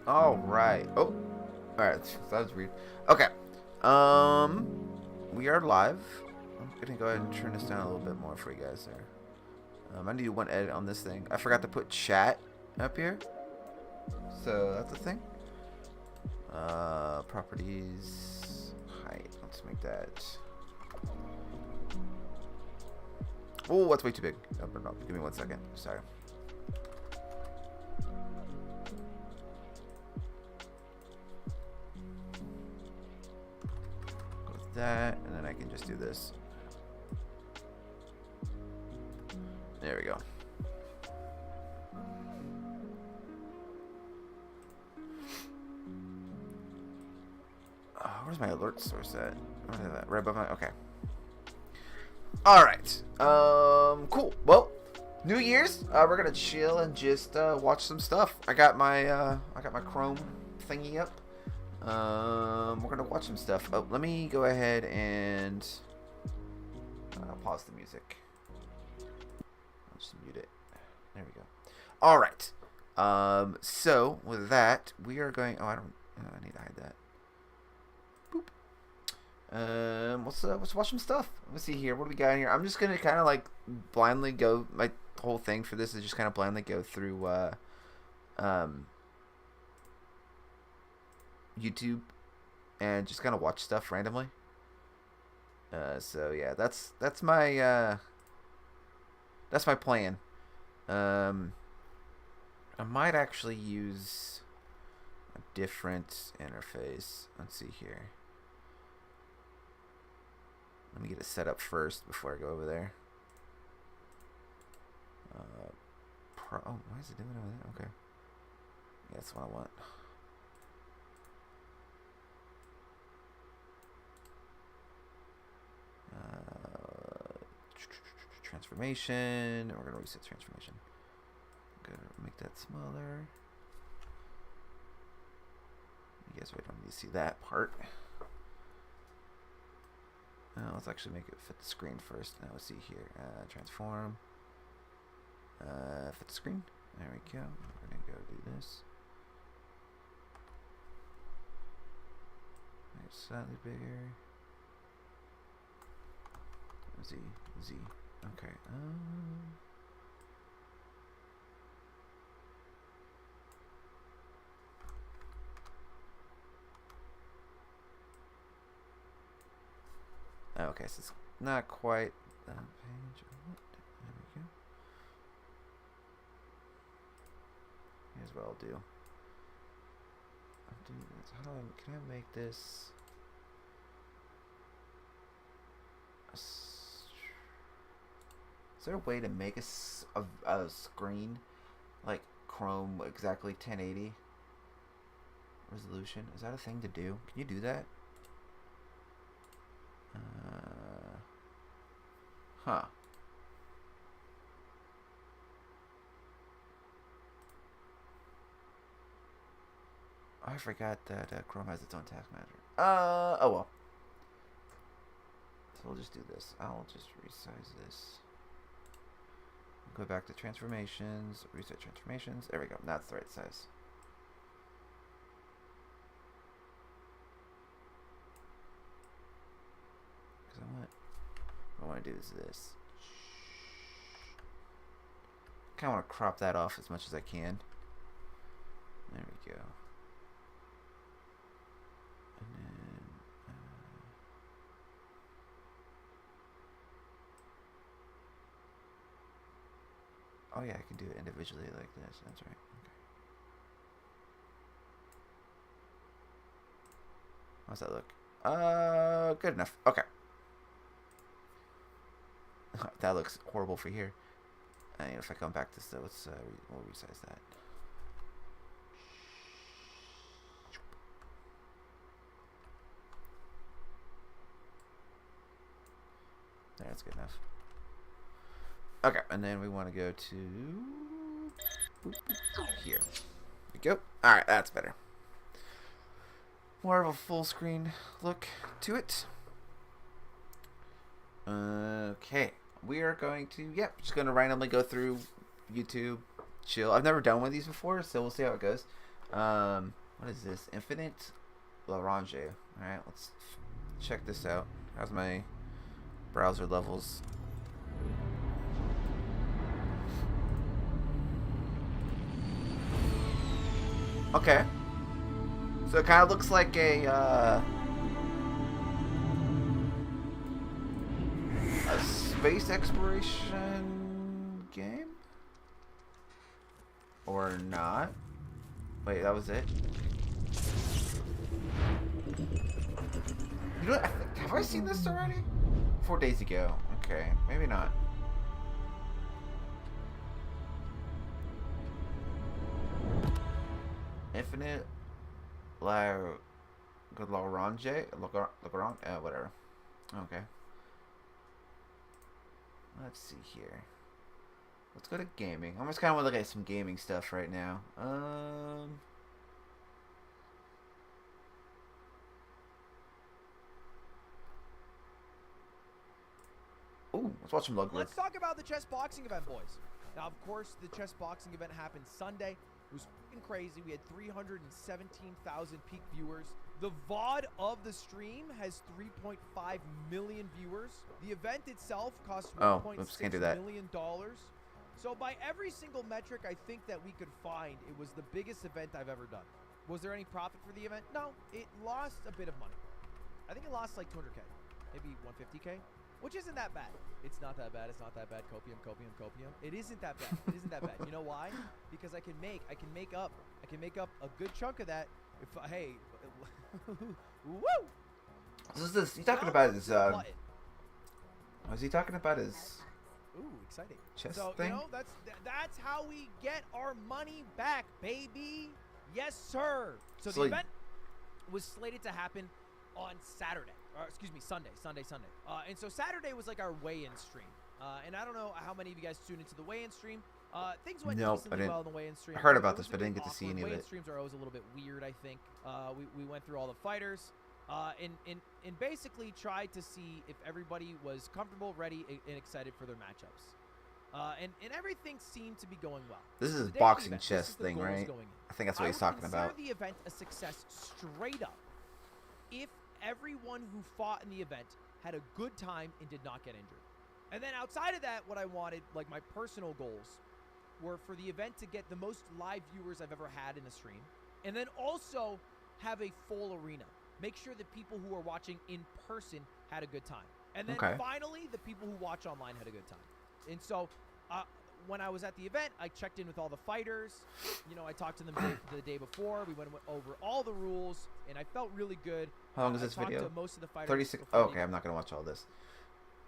All right. Oh, all right. That was weird. Okay. We are live. I'm gonna go ahead and turn this down a little bit more for you guys there. I need one edit on this thing. I forgot to put chat up here, so that's the thing. Properties, height. Let's make that. Oh, that's way too big. No. Give me 1 second. Sorry. With that, and then I can just do this. There we go. Where's my alert source at? Where's that? Right above my. Okay. All right. Cool. Well, New Year's, we're gonna chill and just watch some stuff. I got my Chrome thingy up. We're gonna watch some stuff. Oh, let me go ahead and pause the music. I'll just mute it. There we go. All right. So with that, we are going. Oh, I need to hide that. Boop. Let's watch some stuff. Let's see here. What do we got in here? I'm just gonna kind of like blindly go. My whole thing for this is just kind of blindly go through YouTube and just kind of watch stuff randomly. So yeah, that's my plan. I might actually use a different interface. Let's see here. Let me get it set up first before I go over there. Oh, why is it doing over there? Okay. Yeah, that's what I want. Transformation. We're gonna reset transformation. Gonna make that smaller. You guys really don't need to see that part. Let's actually make it fit the screen first. Now let's see here. Transform. Fit the screen. There we go. We're gonna go do this. Make it slightly bigger. Z. Okay. Okay, so it's not quite that page. There we go. Here's what I'll do. Can I make this? Is there a way to make a screen like Chrome exactly 1080 resolution? Is that a thing to do? Can you do that? Huh. I forgot that Chrome has its own task manager. Oh well. So we'll just do this. I'll just resize this. Go back to transformations. Reset transformations. There we go. That's the right size. Because what I want to do is this. Kind of want to crop that off as much as I can. There we go. And then oh yeah, I can do it individually like this. That's right. Okay. How's that look? Good enough. Okay. That looks horrible for here. And if I come back to this, though, we'll resize that. There, that's good enough. Okay, and then we want to go to here. There we go. Alright, that's better. More of a full screen look to it. Okay. We are going to, just going to randomly go through YouTube, chill. I've never done one of these before, so we'll see how it goes. What is this? Infinite Lagrange. Alright, let's check this out. How's my browser levels? Okay. So it kind of looks like a space exploration game? Or not? Wait, that was it? You know what? Have I seen this already? 4 days ago. Okay, maybe not. Infinite Lagrange? Whatever. Okay. Let's see here. Let's go to gaming. I just kind of want to look at some gaming stuff right now. Ooh, let's watch some Lugwork. Let's talk about the chess boxing event, boys. Now, of course, the chess boxing event happened Sunday. It was f***ing crazy. We had 317,000 peak viewers. The VOD of the stream has 3.5 million viewers. The event itself cost $1.6 million. So by every single metric I think that we could find, it was the biggest event I've ever done. Was there any profit for the event? No, it lost a bit of money. I think it lost like 200K, maybe 150K. Which isn't that bad. It's not that bad. It's not that bad. Copium, copium, copium. It isn't that bad. It isn't that bad. You know why? Because I can make up a good chunk of that. If hey, woo! This you talking about his was he talking about his? Ooh, exciting. Chess thing? You know, that's how we get our money back, baby. Yes, sir. So the event was slated to happen on Saturday. Excuse me, Sunday. And so Saturday was like our weigh-in stream. And I don't know how many of you guys tuned into the weigh-in stream. Things went decently well in the weigh-in stream. I heard about this, but I didn't get to see any of it. Weigh-in streams are always a little bit weird, I think. We went through all the fighters and basically tried to see if everybody was comfortable, ready, and excited for their matchups. And everything seemed to be going well. This is a boxing chess thing, right? I think that's what he's talking about. I would consider the event a success straight up if everyone who fought in the event had a good time and did not get injured. And then outside of that, what I wanted, like my personal goals, were for the event to get the most live viewers I've ever had in a stream, and then also have a full arena. Make sure that people who are watching in person had a good time. And then finally, the people who watch online had a good time. And so when I was at the event, I checked in with all the fighters. You know, I talked to them the day before. We went over all the rules, and I felt really good. How long is this video? To most of the fighters 36. Oh, okay, I'm not gonna watch all this.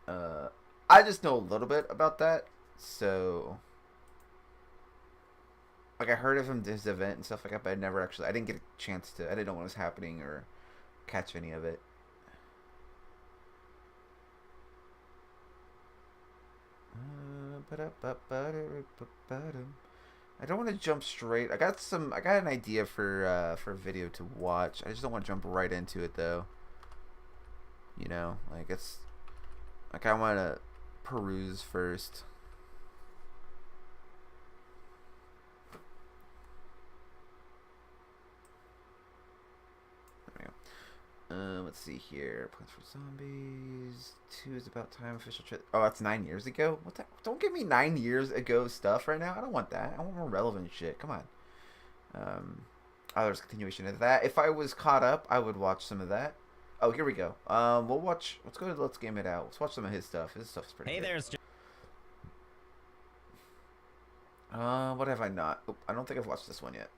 I just know a little bit about that, so like I heard of his event and stuff like that, but I didn't get a chance to. I didn't know what was happening or catch any of it. I don't want to jump straight. I got an idea for a video to watch. I just don't want to jump right into it though. You know, like I want to peruse first. There we go. Let's see here. Plants for Zombies 2 is about time. Official trip. Oh, that's 9 years ago. What the? Don't give me 9 years ago stuff right now. I don't want that. I want more relevant shit. Come on. Oh, there's a continuation of that. If I was caught up, I would watch some of that. Oh, here we go. We'll watch. Let's go to Let's Game It Out. Let's watch some of his stuff. His stuff's pretty good. Hey, there's. What have I not? Oh, I don't think I've watched this one yet.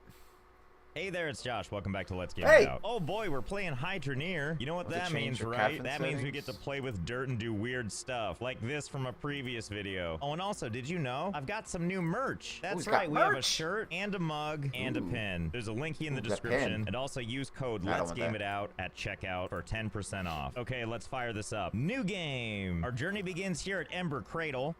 Hey there, it's Josh. Welcome back to Let's Game It Out. Oh boy, we're playing Hydroneer. You know what that means, right? That means we get to play with dirt and do weird stuff, like this from a previous video. Oh, and also, did you know I've got some new merch? That's right, we have a shirt and a mug and a pin. There's a link in the description, and also use code Let's Game It Out at checkout for 10% off. Okay, let's fire this up. New game. Our journey begins here at Ember Cradle.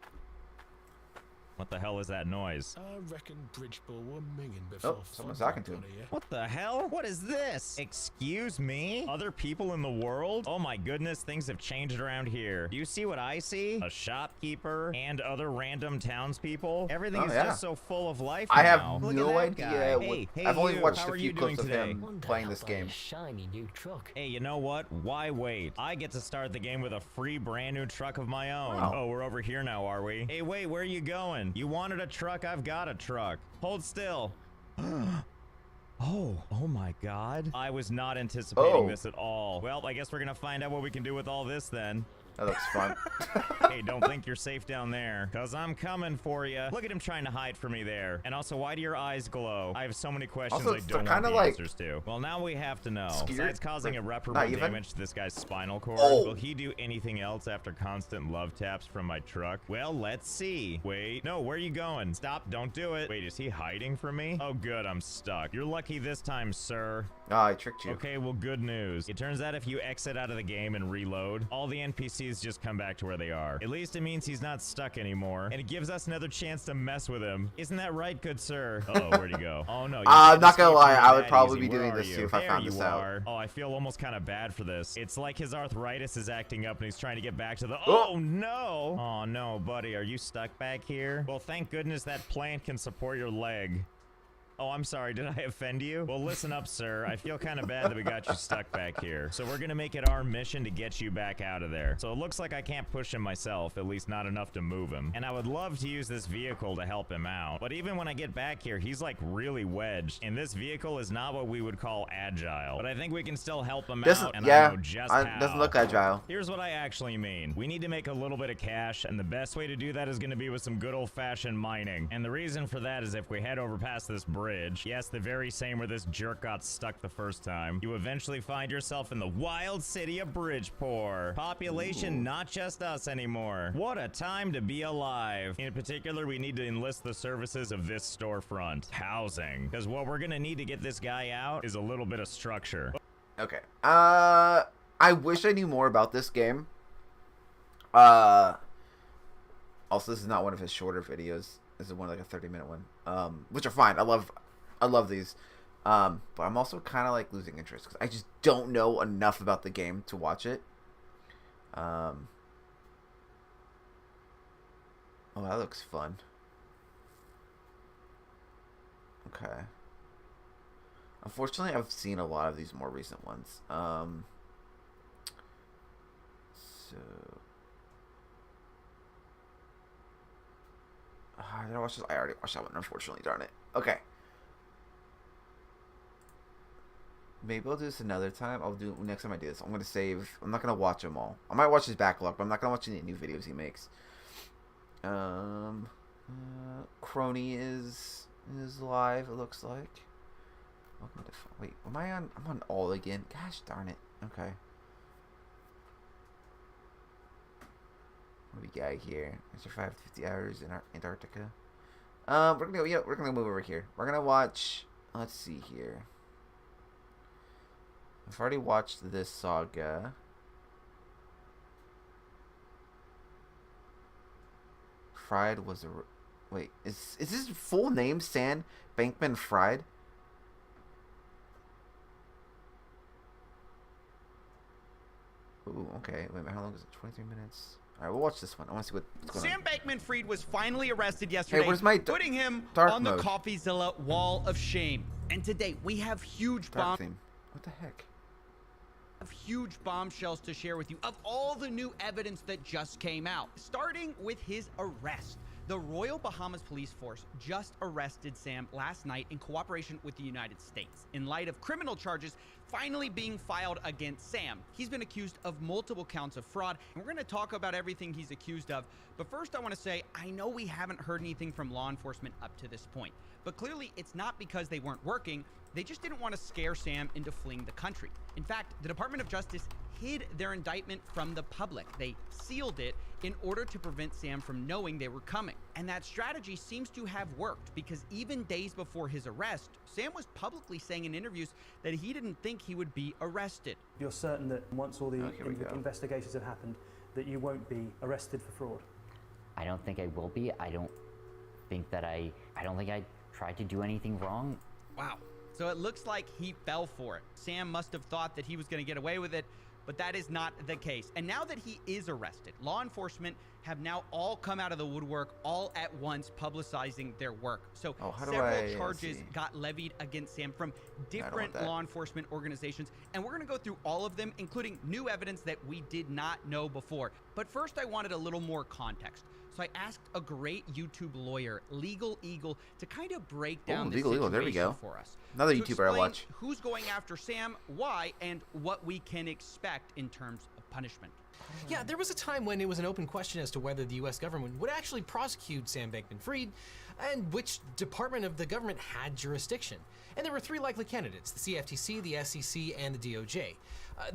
What the hell is that noise? I reckon Bridgeball were minging before. Oh, someone's talking to him. What the hell? What is this? Excuse me? Other people in the world? Oh my goodness, things have changed around here. Do you see what I see? A shopkeeper and other random townspeople? Everything is just so full of life now. I have no idea. Hey, I've only watched a few clips of him playing this game. Shiny new truck. Hey, you know what? Why wait? I get to start the game with a free brand new truck of my own. Wow. Oh, we're over here now, are we? Hey, wait, where are you going? You wanted a truck? I've got a truck. Hold still. Oh my god. I was not anticipating this at all. Well, I guess we're gonna find out what we can do with all this then. That looks fun. Hey, don't think you're safe down there, because I'm coming for you. Look at him trying to hide from me there. And also, why do your eyes glow? I have so many questions I don't want the answers to. Well, now we have to know. Besides causing irreparable damage to this guy's spinal cord, will he do anything else after constant love taps from my truck? Well, let's see. Wait, no, where are you going? Stop, don't do it. Wait, is he hiding from me? Oh, good, I'm stuck. You're lucky this time, sir. Oh, I tricked you. Okay, well, good news. It turns out if you exit out of the game and reload, all the NPCs NPCs just come back to where they are. At least it means he's not stuck anymore, and it gives us another chance to mess with him. Isn't that right, good sir? Uh-oh, where'd he go? Oh no. I'm not gonna lie, I would probably be doing this too if I found this out. Oh, I feel almost kind of bad for this. It's like his arthritis is acting up and he's trying to get back to the... Oh no! Oh no, buddy, are you stuck back here? Well, thank goodness that plant can support your leg. Oh, I'm sorry. Did I offend you? Well, listen up, sir. I feel kind of bad that we got you stuck back here. So we're going to make it our mission to get you back out of there. So it looks like I can't push him myself, at least not enough to move him. And I would love to use this vehicle to help him out. But even when I get back here, he's like really wedged. And this vehicle is not what we would call agile. But I think we can still help him out. And I know just how. Doesn't look agile. Here's what I actually mean. We need to make a little bit of cash. And the best way to do that is going to be with some good old-fashioned mining. And the reason for that is if we head over past this bridge, yes, the very same where this jerk got stuck the first time, you eventually find yourself in the wild city of Bridgeport. Population not just us anymore. What a time to be alive. In particular, we need to enlist the services of this storefront. Housing. Because what we're gonna need to get this guy out is a little bit of structure. Okay. I wish I knew more about this game. Also, this is not one of his shorter videos. This is one like a 30-minute one, which are fine. I love these, but I'm also kind of like losing interest because I just don't know enough about the game to watch it. Oh, that looks fun. Okay. Unfortunately, I've seen a lot of these more recent ones. Did I watch this? I already watched that one, unfortunately. Darn it. Okay. Maybe I'll do this another time. I'll do next time I do this. I'm gonna save. I'm not gonna watch them all. I might watch his backlog, but I'm not gonna watch any new videos he makes. Crony is live. It looks like. Welcome to. Wait, am I on? I'm on all again. Gosh darn it. Okay. What do we got here? I survived 50 hours in Antarctica. We're gonna go. Yeah, we're gonna move over here. We're gonna watch. Let's see here. I've already watched this saga. Fried was a. Wait, is his full name Sam Bankman-Fried? Ooh, okay. Wait a minute. How long is it? 23 minutes. All right, we'll watch this one. I want to see what's going on. Sam Bankman-Fried was finally arrested yesterday, hey, where's my putting him dark on mode? the CoffeeZilla wall of shame. And today we have huge Dark theme. What the heck? huge bombshells to share with you of all the new evidence that just came out, starting with his arrest. The Royal Bahamas Police Force just arrested Sam last night in cooperation with the United States in light of criminal charges finally being filed against Sam. He's been accused of multiple counts of fraud, and we're going to talk about everything he's accused of. But first, I want to say, I know we haven't heard anything from law enforcement up to this point, but clearly it's not because they weren't working. They just didn't want to scare Sam into fleeing the country. In fact, the Department of Justice hid their indictment from the public. They sealed it in order to prevent Sam from knowing they were coming. And that strategy seems to have worked, because even days before his arrest, Sam was publicly saying in interviews that he didn't think he would be arrested. You're certain that once all the investigations have happened, that you won't be arrested for fraud? I don't think I will be. I don't think I tried to do anything wrong. Wow. So it looks like he fell for it. Sam must have thought that he was going to get away with it, but that is not the case. And now that he is arrested, law enforcement have now all come out of the woodwork all at once, publicizing their work. So several charges got levied against Sam from different law enforcement organizations. And we're going to go through all of them, including new evidence that we did not know before. But first, I wanted a little more context. So I asked a great YouTube lawyer, Legal Eagle, to kind of break down this situation for us. Another YouTuber I watch. Who's going after Sam, why, and what we can expect in terms of punishment. Yeah, there was a time when it was an open question as to whether the U.S. government would actually prosecute Sam Bankman-Fried. and which department of the government had jurisdiction. And there were 3 likely candidates: the CFTC, the SEC, and the DOJ.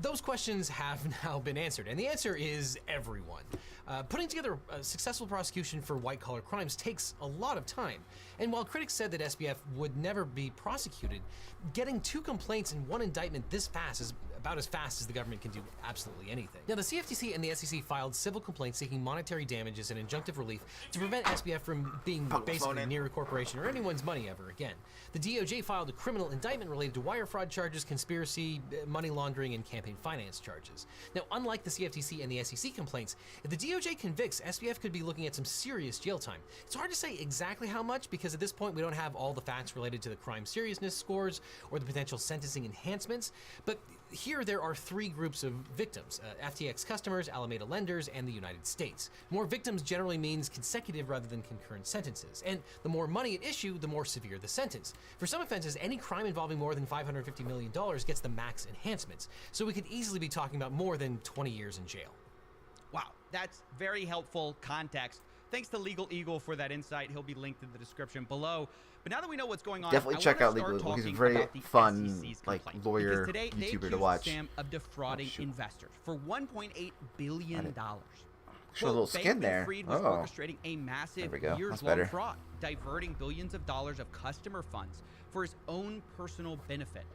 Those questions have now been answered, and the answer is everyone. Putting together a successful prosecution for white-collar crimes takes a lot of time, and while critics said that SBF would never be prosecuted, getting 2 complaints and 1 indictment this fast is about as fast as the government can do absolutely anything. Now, the CFTC and the SEC filed civil complaints seeking monetary damages and injunctive relief to prevent SBF from being basically near a corporation or anyone's money ever again. The DOJ filed a criminal indictment related to wire fraud charges, conspiracy, money laundering, and campaign finance charges. Now, unlike the CFTC and the SEC complaints, if the DOJ convicts, SBF could be looking at some serious jail time. It's hard to say exactly how much because at this point we don't have all the facts related to the crime seriousness scores or the potential sentencing enhancements, but here there are 3 groups of victims: FTX customers, Alameda lenders, and the United States. More victims generally means consecutive rather than concurrent sentences, and the more money at issue, the more severe the sentence. For some offenses, any crime involving more than $550 million gets the max enhancements, so we could easily be talking about more than 20 years in jail. Wow, that's very helpful context. Thanks to Legal Eagle for that insight. He'll be linked in the description below. But now that we know what's going on, definitely check out Legal Eagle. He's a very fun, like, lawyer today, YouTuber to watch. Sam of defrauding investors for $1.8 billion. Show a little skin there. Bankman-Fried was orchestrating a massive years-long fraud, diverting billions of dollars of customer funds for his own personal benefit.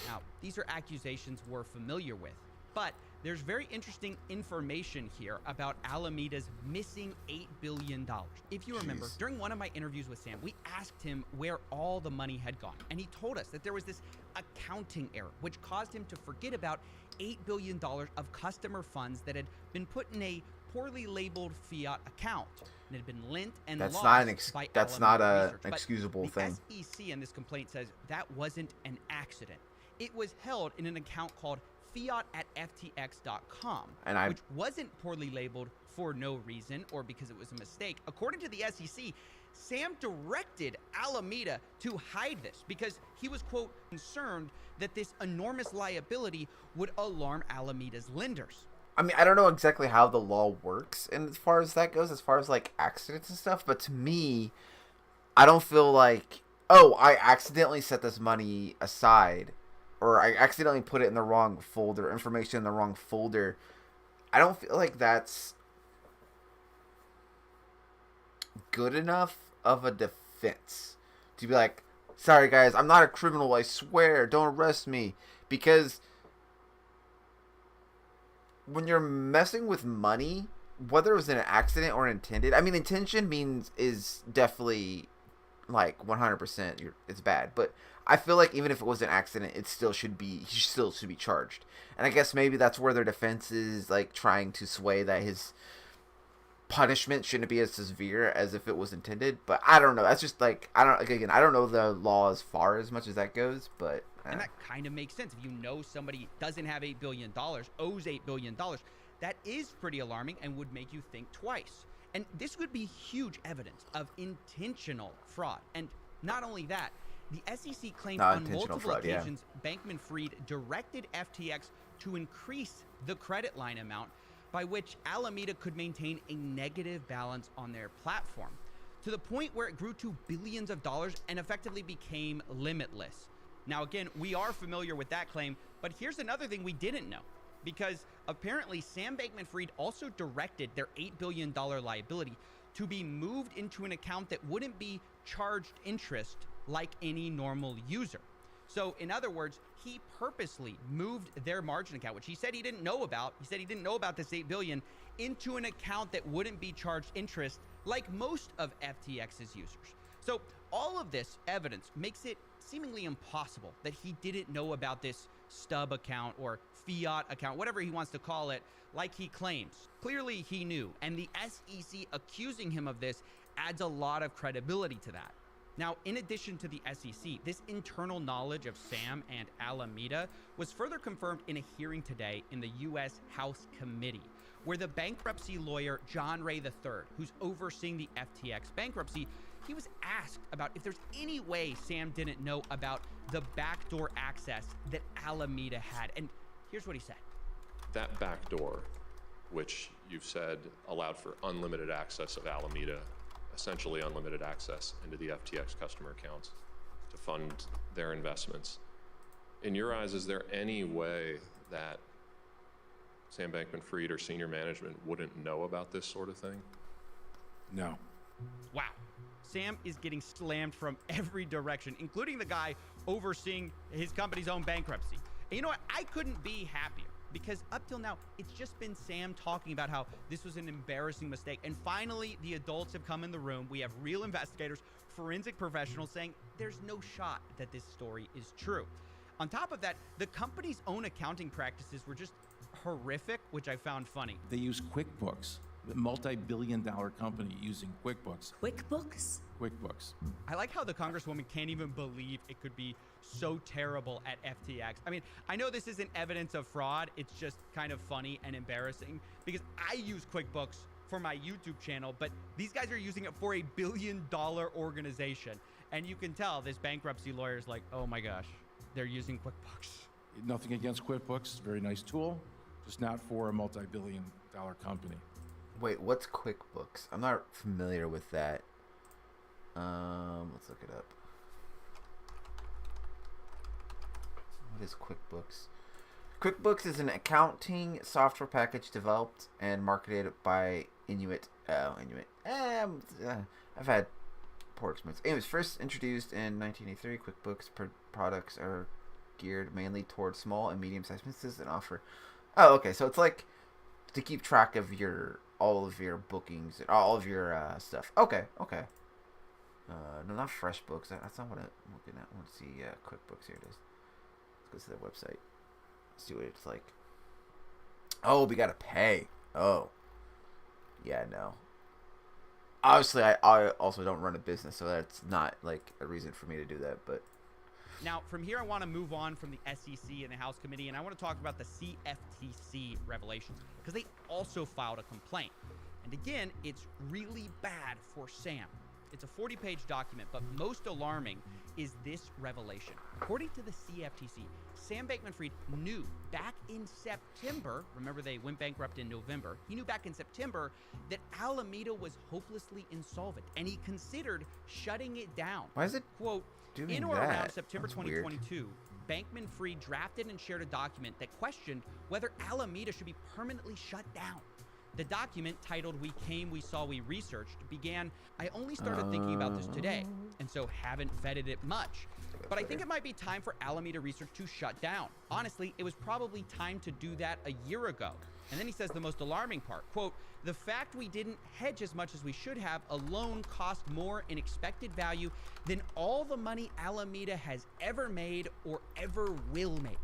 Now, these are accusations we're familiar with, but there's very interesting information here about Alameda's missing $8 billion. If you remember, during one of my interviews with Sam, we asked him where all the money had gone, and he told us that there was this accounting error, which caused him to forget about $8 billion of customer funds that had been put in a poorly labeled fiat account and had been lent and lost by that's Alameda not an Research. excusable thing. The SEC in this complaint says that wasn't an accident. It was held in an account called fiat@ftx.com, which wasn't poorly labeled for no reason or because it was a mistake. According to the SEC, Sam directed Alameda to hide this because he was, quote, concerned that this enormous liability would alarm Alameda's lenders. I mean, I don't know exactly how the law works and as far as that goes, as far as like accidents and stuff, but to me, I don't feel like, oh, I accidentally set this money aside, or I accidentally put it in the wrong folder, information in the wrong folder. I don't feel like that's good enough of a defense to be like, sorry guys, I'm not a criminal, I swear, don't arrest me. Because when you're messing with money, whether it was an accident or intended, I mean, intention is definitely like 100% it's bad, but I feel like even if it was an accident, he still should be charged. And I guess maybe that's where their defense is, like, trying to sway that his punishment shouldn't be as severe as if it was intended. But I don't know. That's just like, I don't know the law as far as much as that goes, but and that kind of makes sense. If you know somebody doesn't have $8 billion, owes $8 billion, that is pretty alarming and would make you think twice. And this would be huge evidence of intentional fraud. And not only that, the SEC claimed on multiple occasions Bankman-Fried directed FTX to increase the credit line amount by which Alameda could maintain a negative balance on their platform, to the point where it grew to billions of dollars and effectively became limitless. Now, again, we are familiar with that claim, but here's another thing we didn't know. Because apparently Sam Bankman-Fried also directed their $8 billion liability to be moved into an account that wouldn't be charged interest like any normal user. So in other words, he purposely moved their margin account, which he said he didn't know about. He said he didn't know about this $8 billion into an account that wouldn't be charged interest like most of FTX's users. So all of this evidence makes it seemingly impossible that he didn't know about this stub account or fiat account, whatever he wants to call it, like he claims. Clearly he knew, and the SEC accusing him of this adds a lot of credibility to that. Now, in addition to the SEC, this internal knowledge of Sam and Alameda was further confirmed in a hearing today in the U.S. House Committee, where the bankruptcy lawyer John Ray III, who's overseeing the FTX bankruptcy, he was asked about if there's any way Sam didn't know about the backdoor access that Alameda had. And here's what he said. That backdoor, which you've said allowed for unlimited access of Alameda, essentially unlimited access into the FTX customer accounts to fund their investments. In your eyes, is there any way that Sam Bankman-Fried or senior management wouldn't know about this sort of thing? No. Wow. Sam is getting slammed from every direction, including the guy overseeing his company's own bankruptcy. And you know what? I couldn't be happier, because up till now, it's just been Sam talking about how this was an embarrassing mistake. And finally, the adults have come in the room. We have real investigators, forensic professionals saying there's no shot that this story is true. On top of that, the company's own accounting practices were just horrific, which I found funny. They use QuickBooks, a multi-billion-dollar company using QuickBooks. QuickBooks? QuickBooks. I like how the Congresswoman can't even believe it could be so terrible at FTX. I mean, I know this isn't evidence of fraud. It's just kind of funny and embarrassing, because I use QuickBooks for my YouTube channel, but these guys are using it for a billion-dollar organization. And you can tell this bankruptcy lawyer is like, oh my gosh, they're using QuickBooks. Nothing against QuickBooks. It's a very nice tool, just not for a multi-billion-dollar company. Wait, what's QuickBooks? I'm not familiar with that. Let's look it up. What is QuickBooks? QuickBooks is an accounting software package developed and marketed by Inuit. I've had poor experience. It was first introduced in 1983. QuickBooks products are geared mainly towards small and medium-sized businesses and offer. Oh, okay. So it's like to keep track of all of your bookings, all of your stuff. Okay. No, not FreshBooks. That's not what I'm looking at. I want to see QuickBooks. Here it is. Let's go to their website. See what it's like. Oh, we gotta pay. Oh, yeah, no. Obviously, I also don't run a business, so that's not like a reason for me to do that. But now, from here, I want to move on from the SEC and the House Committee, and I want to talk about the CFTC revelations, because they also filed a complaint. And again, it's really bad for Sam. It's a 40-page document, but most alarming is this revelation. According to the CFTC, Sam Bankman-Fried knew back in September, remember they went bankrupt in November, he knew back in September that Alameda was hopelessly insolvent, and he considered shutting it down. Why is it quote, doing in or that? around September That's 2022, Bankman-Fried drafted and shared a document that questioned whether Alameda should be permanently shut down. The document, titled "We Came, We Saw, We Researched," began, "I only started thinking about this today, and so haven't vetted it much. But I think it might be time for Alameda Research to shut down. Honestly, it was probably time to do that a year ago." And then he says the most alarming part, quote, "The fact we didn't hedge as much as we should have alone cost more in expected value than all the money Alameda has ever made or ever will make."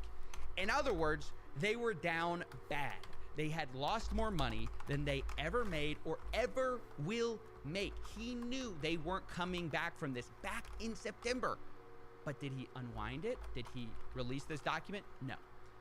In other words, they were down bad. They had lost more money than they ever made or ever will make. He knew they weren't coming back from this back in September. But did he unwind it? Did he release this document? No.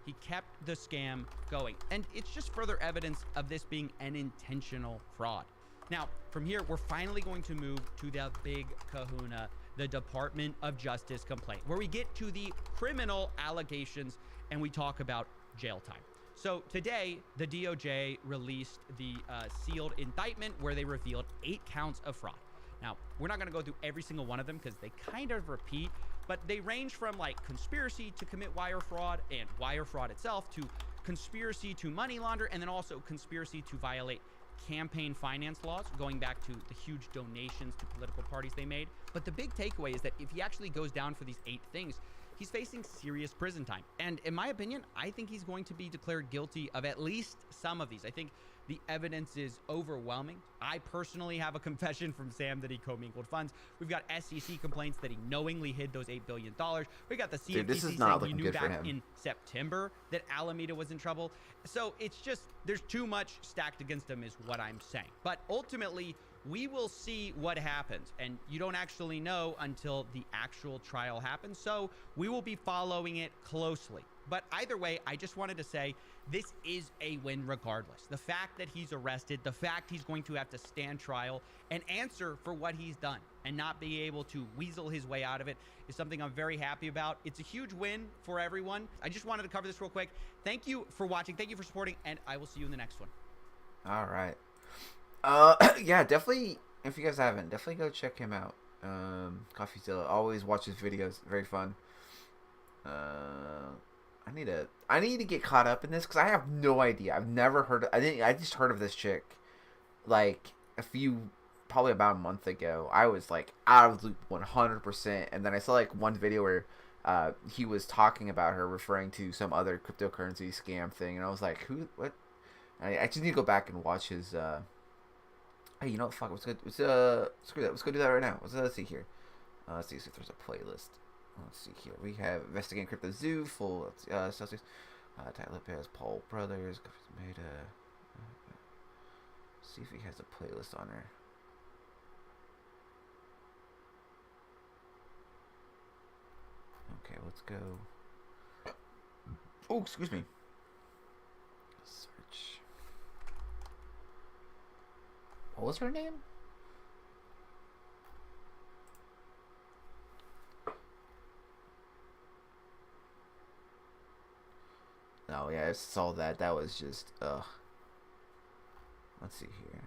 He kept the scam going. And it's just further evidence of this being an intentional fraud. Now, from here, we're finally going to move to the big kahuna, the Department of Justice complaint, where we get to the criminal allegations and we talk about jail time. So today, the DOJ released the sealed indictment where they revealed 8 counts of fraud. Now, we're not going to go through every single one of them because they kind of repeat, but they range from like conspiracy to commit wire fraud and wire fraud itself to conspiracy to money launder, and then also conspiracy to violate campaign finance laws, going back to the huge donations to political parties they made. But the big takeaway is that if he actually goes down for these 8 things, he's facing serious prison time. And in my opinion, I think he's going to be declared guilty of at least some of these. I think the evidence is overwhelming. I personally have a confession from Sam that he commingled funds. We've got SEC complaints that he knowingly hid those $8 billion. We got the CFTC saying he knew back in September that Alameda was in trouble. So it's just, there's too much stacked against him is what I'm saying. But ultimately, we will see what happens, and you don't actually know until the actual trial happens, so we will be following it closely. But either way, I just wanted to say this is a win regardless. The fact that he's arrested, the fact he's going to have to stand trial and answer for what he's done and not be able to weasel his way out of it is something I'm very happy about. It's a huge win for everyone. I just wanted to cover this real quick. Thank you for watching. Thank you for supporting, and I will see you in the next one. All right. Yeah, definitely if you guys haven't, definitely go check him out. CoffeeZilla. Always watch his videos. Very fun. I need to get caught up in this because I have no idea. I've never heard. I just heard of this chick, like probably about a month ago. I was like out of the loop 100%, and then I saw like one video where he was talking about her, referring to some other cryptocurrency scam thing, and I was like, who? What? I just need to go back and watch his. Hey, you know what? Fuck. Screw that. Let's go do that right now. Let's see here. Let's see if there's a playlist. Let's see here. We have Investigating Crypto Zoo, full Celsius. Ty Lopez, Paul Brothers. Made see if he has a playlist on there. Okay, let's go. Oh, excuse me. Search. What was her name? Oh yeah, I saw that. That was just ugh. Let's see here.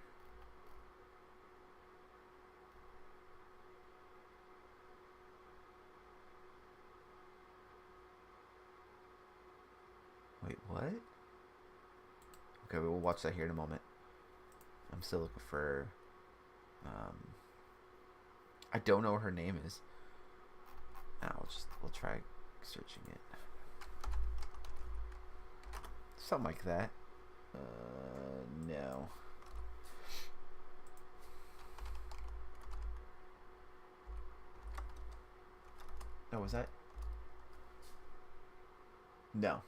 Wait, what? Okay, we'll watch that here in a moment. I'm still looking for I don't know what her name is. We'll try searching it. Something like that. No. Oh, was that? No.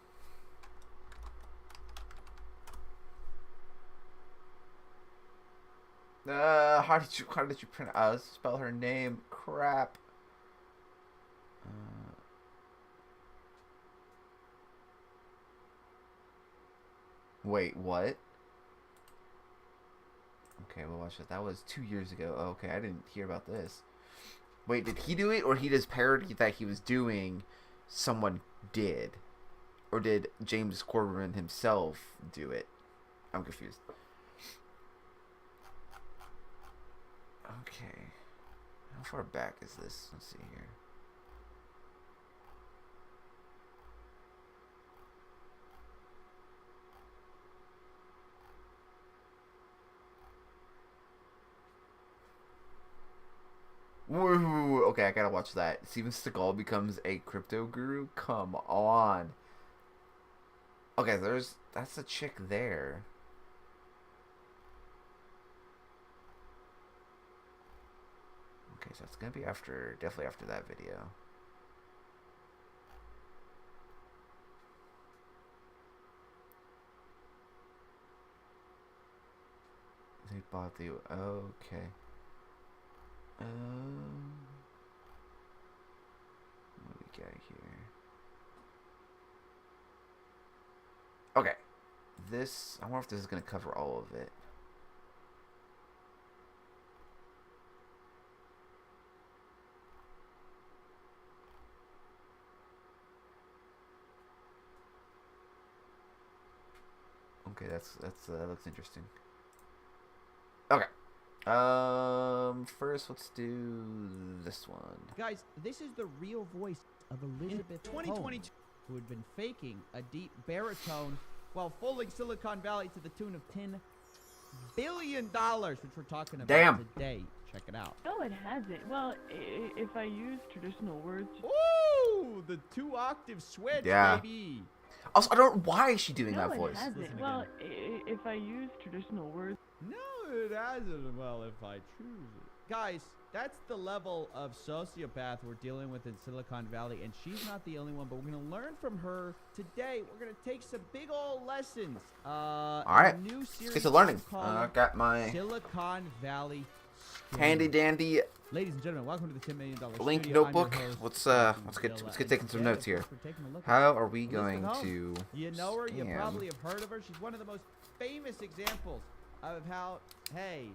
How did you spell her name? Crap. Wait, what? Okay, we'll watch it. That was 2 years ago. Oh, okay, I didn't hear about this. Wait, did he do it, or he just parodied that he was doing? Someone did, or did James Corbin himself do it? I'm confused. Okay, how far back is this? Let's see here. Woo! Okay, I gotta watch that. Steven Seagal becomes a crypto guru? Come on. Okay, that's a chick there. Okay, so it's gonna be definitely after that video. They bought the, okay. What do we got here? Okay. This, I wonder if this is going to cover all of it. Okay, that looks interesting. Okay. First let's do this one. Guys, this is the real voice of Elizabeth 2022, who had been faking a deep baritone while fooling Silicon Valley to the tune of $10 billion, which we're talking about today. Check it out. No, it hasn't. Well, if I use traditional words. Ooh, the 2-octave switch, baby. Also, I don't know why is she doing that voice. No, it hasn't. Well, if I use traditional words. No, it hasn't. Well, if I choose it. Guys, that's the level of sociopath we're dealing with in Silicon Valley, and she's not the only one, but we're going to learn from her today. We're going to take some big old lessons. All right, let's get to learning. I got my Silicon Valley handy dandy. Ladies and gentlemen, welcome to the $10 Million Link Studio. notebook. Let's get taking some notes here. How are we going to? You know her. You probably have heard of her. She's one of the most famous examples of how, hey,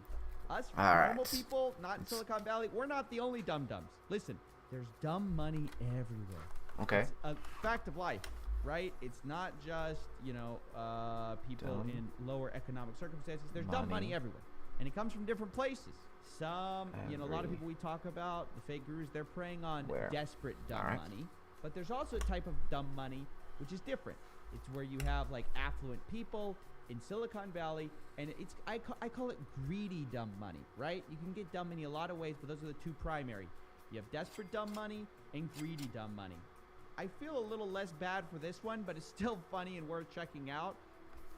us normal people, not in Silicon Valley, we're not the only dum-dums. Listen, there's dumb money everywhere. Okay. It's a fact of life, right? It's not just, you know, people in lower economic circumstances. There's dumb money everywhere. And it comes from different places. Some, you know, a lot of people we talk about, the fake gurus, they're preying on desperate dumb money. But there's also a type of dumb money which is different. It's where you have like affluent people in Silicon Valley, and it's I call it greedy dumb money, right? You can get dumb money a lot of ways, but those are the two primary. You have desperate dumb money and greedy dumb money. I feel a little less bad for this one, but it's still funny and worth checking out.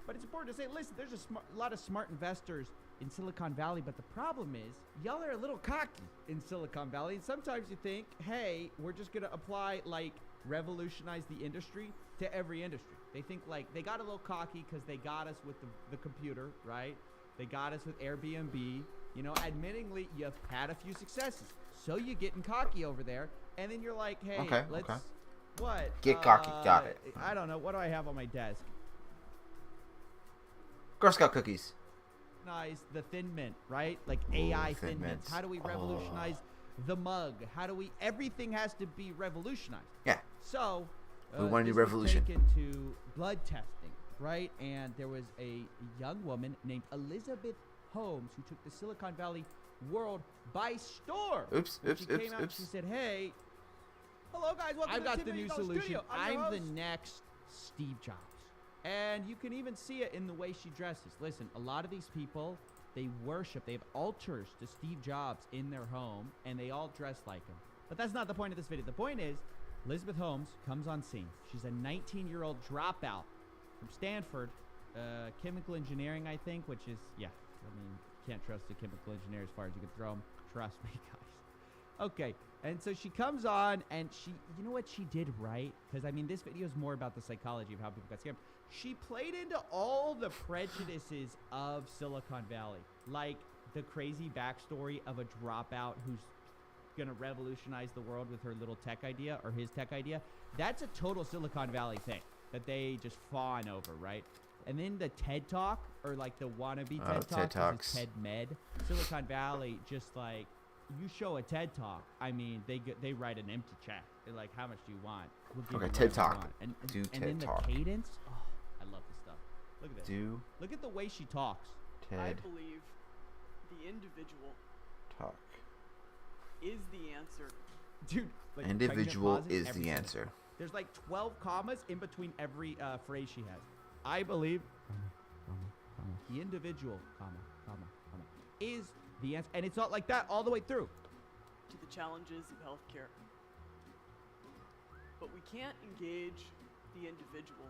But it's important to say, listen, there's a lot of smart investors in Silicon Valley, but the problem is y'all are a little cocky in Silicon Valley, and sometimes you think, hey, we're just gonna apply, like, revolutionize the industry to every industry. They think like they got a little cocky because they got us with the computer, right? They got us with Airbnb. You know, admittingly, you've had a few successes, so you're getting cocky over there, and then you're like, hey, let's what? Get cocky, got it. I don't know. What do I have on my desk? Girl Scout cookies. Nice, the Thin Mint, right? Like AI Thin Mints. How do we revolutionize the mug? How do we? Everything has to be revolutionized. Yeah. So we want to do revolution. Into blood testing, right? And there was a young woman named Elizabeth Holmes who took the Silicon Valley world by storm. She came out, she said, "Hey, hello guys, welcome I've to got the new solution. Studio. I'm the next Steve Jobs." And you can even see it in the way she dresses. Listen, a lot of these people, they worship, they have altars to Steve Jobs in their home, and they all dress like him. But that's not the point of this video. The point is, Elizabeth Holmes comes on scene. She's a 19-year-old dropout from Stanford, chemical engineering, I think, which is, yeah, I mean, can't trust a chemical engineer as far as you can throw them. Trust me, guys. Okay, and so she comes on, and she, you know what she did right? Because, I mean, this video is more about the psychology of how people got scammed. She played into all the prejudices of Silicon Valley, like the crazy backstory of a dropout who's going to revolutionize the world with her little tech idea or his tech idea. That's a total Silicon Valley thing that they just fawn over, right? And then the TED Talk, or like the wannabe TED Talks, TED Med. Silicon Valley, just like, you show a TED Talk, I mean, they write an empty check. They're like, how much do you want? We'll give you TED Talk. And TED then Talk. The cadence. Oh, I love this stuff. Look at this. Look at the way she talks. TED I believe the individual Talk is the answer. Dude, like individual pauses, is everything. the answer. There's like 12 commas in between every phrase she has. I believe the individual, is the answer. And it's not like that all the way through. To the challenges of healthcare. But we can't engage the individual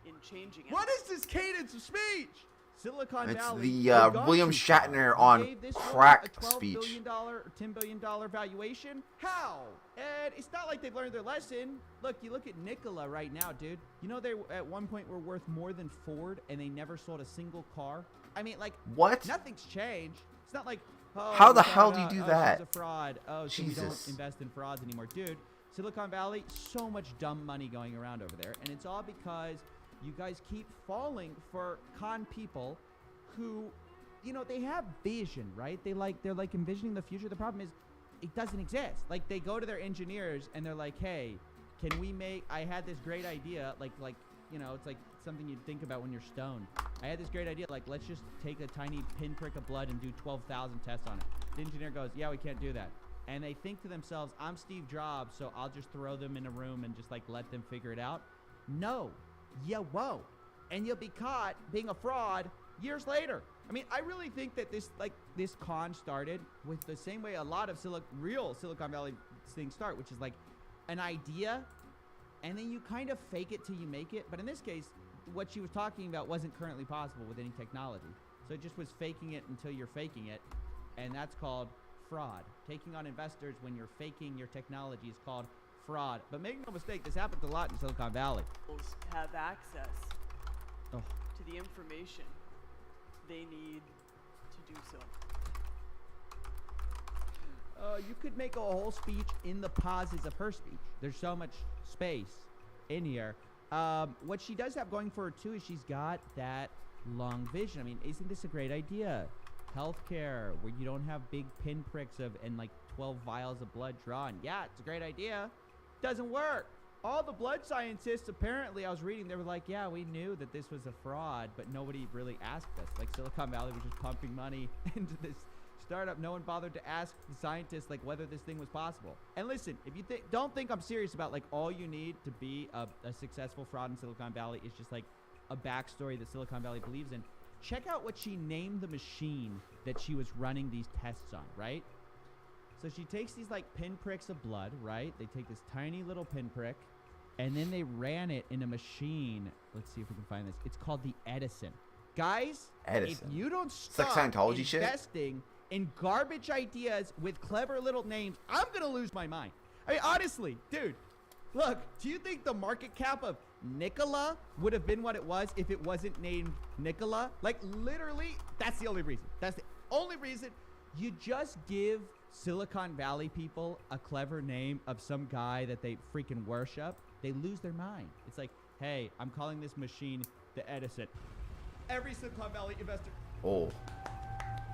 in changing it. What is this cadence of speech? Silicon It's Valley. the William Shatner on crack speech. $12 billion or $10 billion valuation? How? And it's not like they've learned their lesson. Look, you look at Nikola right now, dude. You know they at one point were worth more than Ford, and they never sold a single car. I mean, like, what? Nothing's changed. It's not like, oh, how the hell do you do that? She's a fraud. Oh, so we don't invest in frauds anymore, dude. Silicon Valley, so much dumb money going around over there, and it's all because you guys keep falling for con people who, you know, they have vision, right? they're like envisioning the future. The problem is it doesn't exist. Like, they go to their engineers and they're like, hey, can we make, I had this great idea, like, you know, it's like something you'd think about when you're stoned. I had this great idea, like, let's just take a tiny pinprick of blood and do 12,000 tests on it. The engineer goes, yeah, we can't do that. And they think to themselves, I'm Steve Jobs, so I'll just throw them in a room and just, like, let them figure it out. No, you won't. And you'll be caught being a fraud years later. I mean, I really think that this con started with the same way a lot of real Silicon Valley things start, which is like an idea, and then you kind of fake it till you make it. But in this case, what she was talking about wasn't currently possible with any technology. So it just was faking it until you're faking it, and that's called fraud. Taking on investors when you're faking your technology is called fraud. But make no mistake, this happens a lot in Silicon Valley. Have access to the information they need to do so. You could make a whole speech in the pauses of her speech. There's so much space in here. What she does have going for her too is she's got that long vision. I mean, isn't this a great idea? Healthcare, where you don't have big pinpricks and like 12 vials of blood drawn. Yeah, it's a great idea. Doesn't work. all the blood scientists, apparently, I was reading, they were like, yeah, we knew that this was a fraud, but nobody really asked us. Like, Silicon Valley was just pumping money into this startup. No one bothered to ask the scientists, like, whether this thing was possible. And listen, if you don't think I'm serious about, like, all you need to be a successful fraud in Silicon Valley is just, like, a backstory that Silicon Valley believes in, check out what she named the machine that she was running these tests on, right? So she takes these, like, pinpricks of blood, right? They take this tiny little pinprick, and then they ran it in a machine. Let's see if we can find this. It's called the Edison. Guys, Edison. If you don't It's like stop Scientology shit. investing in garbage ideas with clever little names, I'm going to lose my mind. I mean, honestly, dude, look, do you think the market cap of Nikola would have been what it was if it wasn't named Nikola? Like, literally, that's the only reason. That's the only reason. You just give Silicon Valley people a clever name of some guy that they freaking worship, they lose their mind. It's like, hey, I'm calling this machine the Edison. Every Silicon Valley investor. Oh.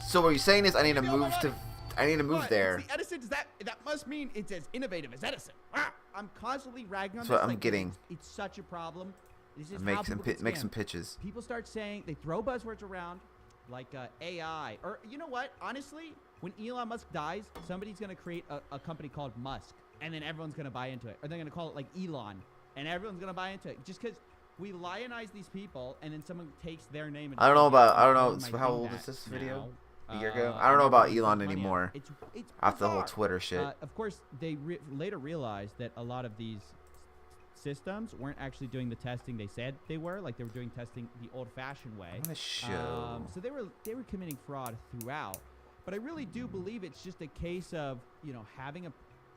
So what you're saying is I need to move there. It's the Edison. That must mean it's as innovative as Edison. Ah, I'm constantly ragging on That's this. what I'm like, getting. It's such a problem. This is Make how some people get make some scammed. pitches. People start saying, they throw buzzwords around like AI. Or you know what? Honestly, when Elon Musk dies, somebody's going to create a company called Musk. And then everyone's going to buy into it. Or they're going to call it like Elon. And everyone's going to buy into it. Just because we lionize these people and then someone takes their name. And I don't know. How old is this video? A year ago? I don't know about Elon anymore. It's after the whole bizarre. Twitter shit. Of course, they later realized that a lot of these systems weren't actually doing the testing they said they were. Like, they were doing testing the old-fashioned way. I'm gonna show. So they were committing fraud throughout. But I really do believe it's just a case of, you know, having a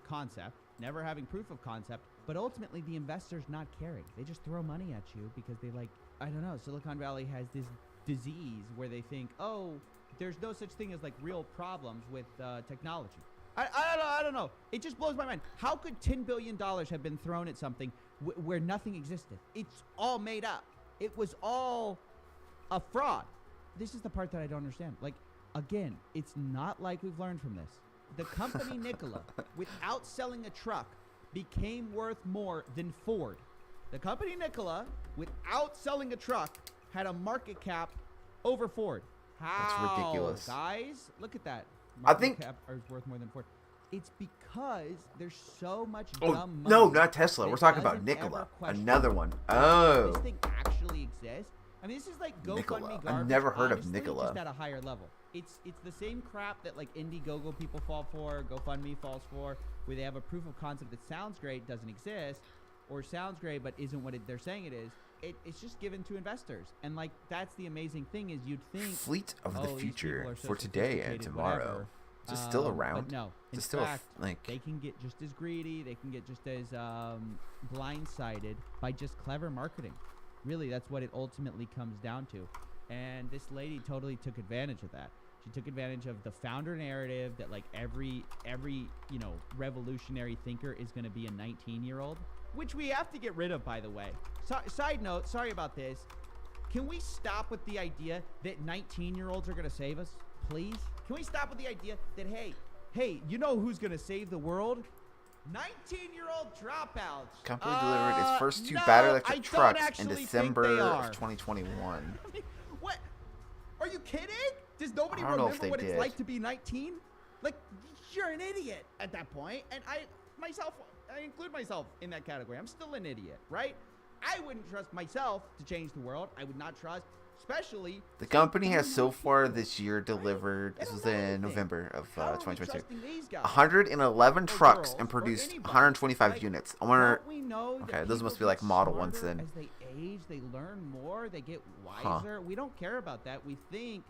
concept, never having proof of concept, but ultimately the investors not caring. They just throw money at you because they, like, I don't know, Silicon Valley has this disease where they think, oh, there's no such thing as, like, real problems with technology. I don't know. It just blows my mind. How could $10 billion have been thrown at something where nothing existed? It's all made up. It was all a fraud. This is the part that I don't understand. Like, again, it's not like we've learned from this. The company Nikola, without selling a truck, became worth more than Ford. The company Nikola, without selling a truck, had a market cap over Ford. How? That's ridiculous. Guys, look at that. I think cap is worth more than Ford. It's because there's so much Oh, dumb money. no, not Tesla. We're that talking about doesn't Nikola. ever question Another one. if Oh. this thing actually exists. I mean, this is like Nikola. GoFundMe I've garbage. never heard of honestly, Nikola. Just at a higher level. It's the same crap that, like, Indiegogo people fall for, GoFundMe falls for, where they have a proof of concept that sounds great, doesn't exist, or sounds great but isn't what they're saying it is. It's just given to investors, and, like, that's the amazing thing is you'd think Fleet of the oh, these future people are so for today and sophisticated, tomorrow. whatever. Is it still around? But no. In Is it still fact, like they can get just as greedy. They can get just as blindsided by just clever marketing. Really, that's what it ultimately comes down to. And this lady totally took advantage of that. She took advantage of the founder narrative that, like, every you know, revolutionary thinker is going to be a 19-year-old, which we have to get rid of, by the way. Side note, sorry about this. Can we stop with the idea that 19-year-olds are going to save us, please? Can we stop with the idea that, hey, you know who's going to save the world? 19-year-old dropouts. company delivered its first two no, battery I electric don't trucks in actually think December they of are. 2021. What? Are you kidding? Does nobody I don't know if remember they what did. it's like to be 19? Like, you're an idiot at that point. And I include myself in that category. I'm still an idiot, right? I wouldn't trust myself to change the world. I would not trust, especially... The company has so far this year delivered, this was in November of 2022, 111 trucks and produced 125 units. I wonder, okay, those must be like model ones then. As they age, they learn more, they get wiser. We don't care about that. We think,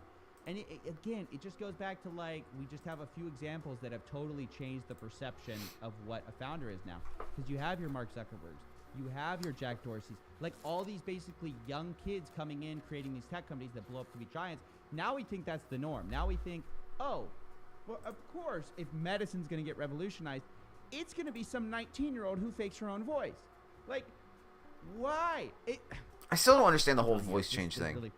and again, it just goes back to, like, we just have a few examples that have totally changed the perception of what a founder is now. Because you have your Mark Zuckerbergs. You have your Jack Dorseys, like all these basically young kids coming in, creating these tech companies that blow up to be giants. Now we think that's the norm. Now we think, oh, well, of course, if medicine's going to get revolutionized, it's going to be some 19-year-old who fakes her own voice. Like, why? I still don't understand the whole voice change this thing. really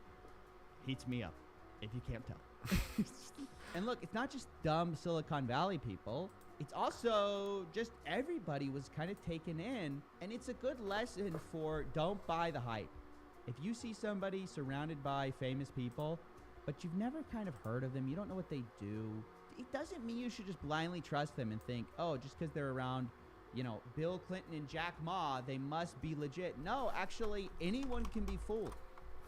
heats me up, if you can't tell. And look, it's not just dumb Silicon Valley people. it's also just everybody was kind of taken in, and it's a good lesson for don't buy the hype. If you see somebody surrounded by famous people, but you've never kind of heard of them, you don't know what they do, it doesn't mean you should just blindly trust them and think, oh, just because they're around, you know, Bill Clinton and Jack Ma, they must be legit. No, actually, anyone can be fooled,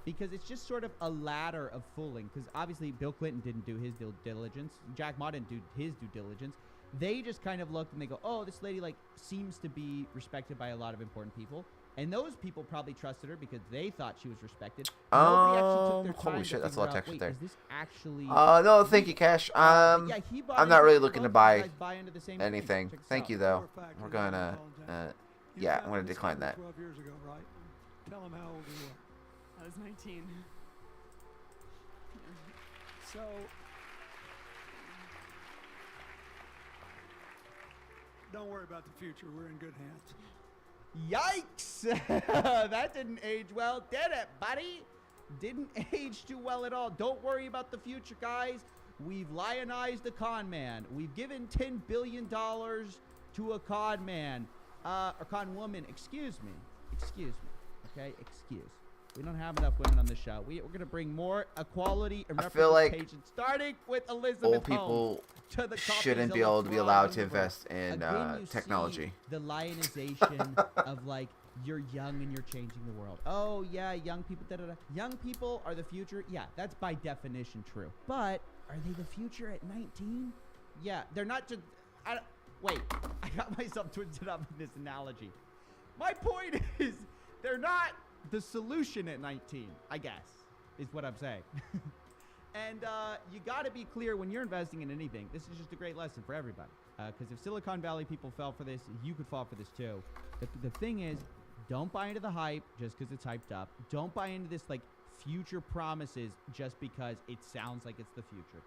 because it's just sort of a ladder of fooling. Because obviously Bill Clinton didn't do his due diligence. Jack Ma didn't do his due diligence. They just kind of looked and they go, oh, this lady like seems to be respected by a lot of important people. And those people probably trusted her because they thought she was respected. Nobody actually took their time holy shit, that's a lot of text right there. Is this actually... no, thank you, Cash. yeah, he bought I'm not really looking to buy into the same anything. Thank you, though. We're gonna, yeah, I'm gonna decline that. 12 years ago, right? Tell them how old you were. I was 19. So, don't worry about the future. We're in good hands. Yikes! That didn't age well, did it, buddy? Didn't age too well at all. Don't worry about the future, guys. We've lionized a con man. We've given $10 billion to a con man. Or con woman. Excuse me. Okay? Excuse. We don't have enough women on the show. We're going to bring more equality and representation, starting with Elizabeth old people to the shouldn't be able to be allowed to invest in technology. The lionization of like, you're young and you're changing the world. Oh yeah, young people, Young people are the future. Yeah, that's by definition true. But are they the future at 19? Yeah, they're not just, wait, I got myself twisted up in this analogy. My point is, they're not the solution at 19, I guess, is what I'm saying. And you got to be clear when you're investing in anything. This is just a great lesson for everybody. Because if Silicon Valley people fell for this, you could fall for this too. The thing is, don't buy into the hype just because it's hyped up. Don't buy into this like future promises just because it sounds like it's the future.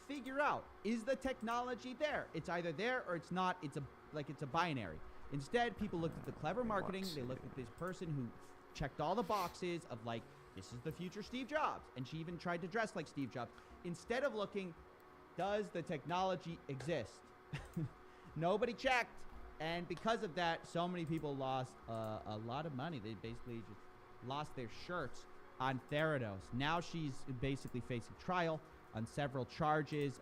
Figure out, is the technology there? It's either there or it's not. It's a binary. Instead, people looked at the clever marketing. They looked at this person who checked all the boxes of like, this is the future Steve Jobs. And she even tried to dress like Steve Jobs. Instead of looking, does the technology exist? Nobody checked. And because of that, so many people lost a lot of money. They basically just lost their shirts on Theranos. Now she's basically facing trial on several charges,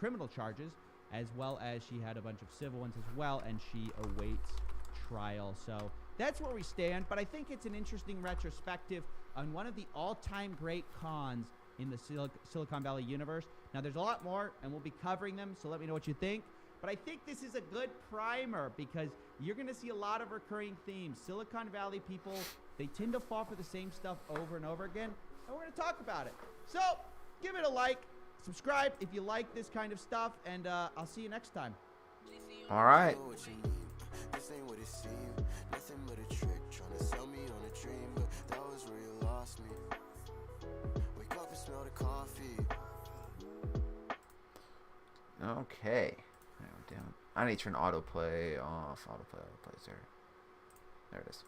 criminal charges, as well as she had a bunch of civil ones as well, and she awaits trial. So that's where we stand, but I think it's an interesting retrospective on one of the all-time great cons in the Silicon Valley universe. Now, there's a lot more, and we'll be covering them, so let me know what you think. But I think this is a good primer because you're going to see a lot of recurring themes. Silicon Valley people, they tend to fall for the same stuff over and over again, and we're going to talk about it. So give it a like, subscribe if you like this kind of stuff, and I'll see you next time. All right. This ain't what it seemed, nothing but a trick, trying to sell me on a dream, but that was where you lost me. Wake up and smell the coffee. Okay. Down. I need to turn autoplay off. Autoplay there. There it is.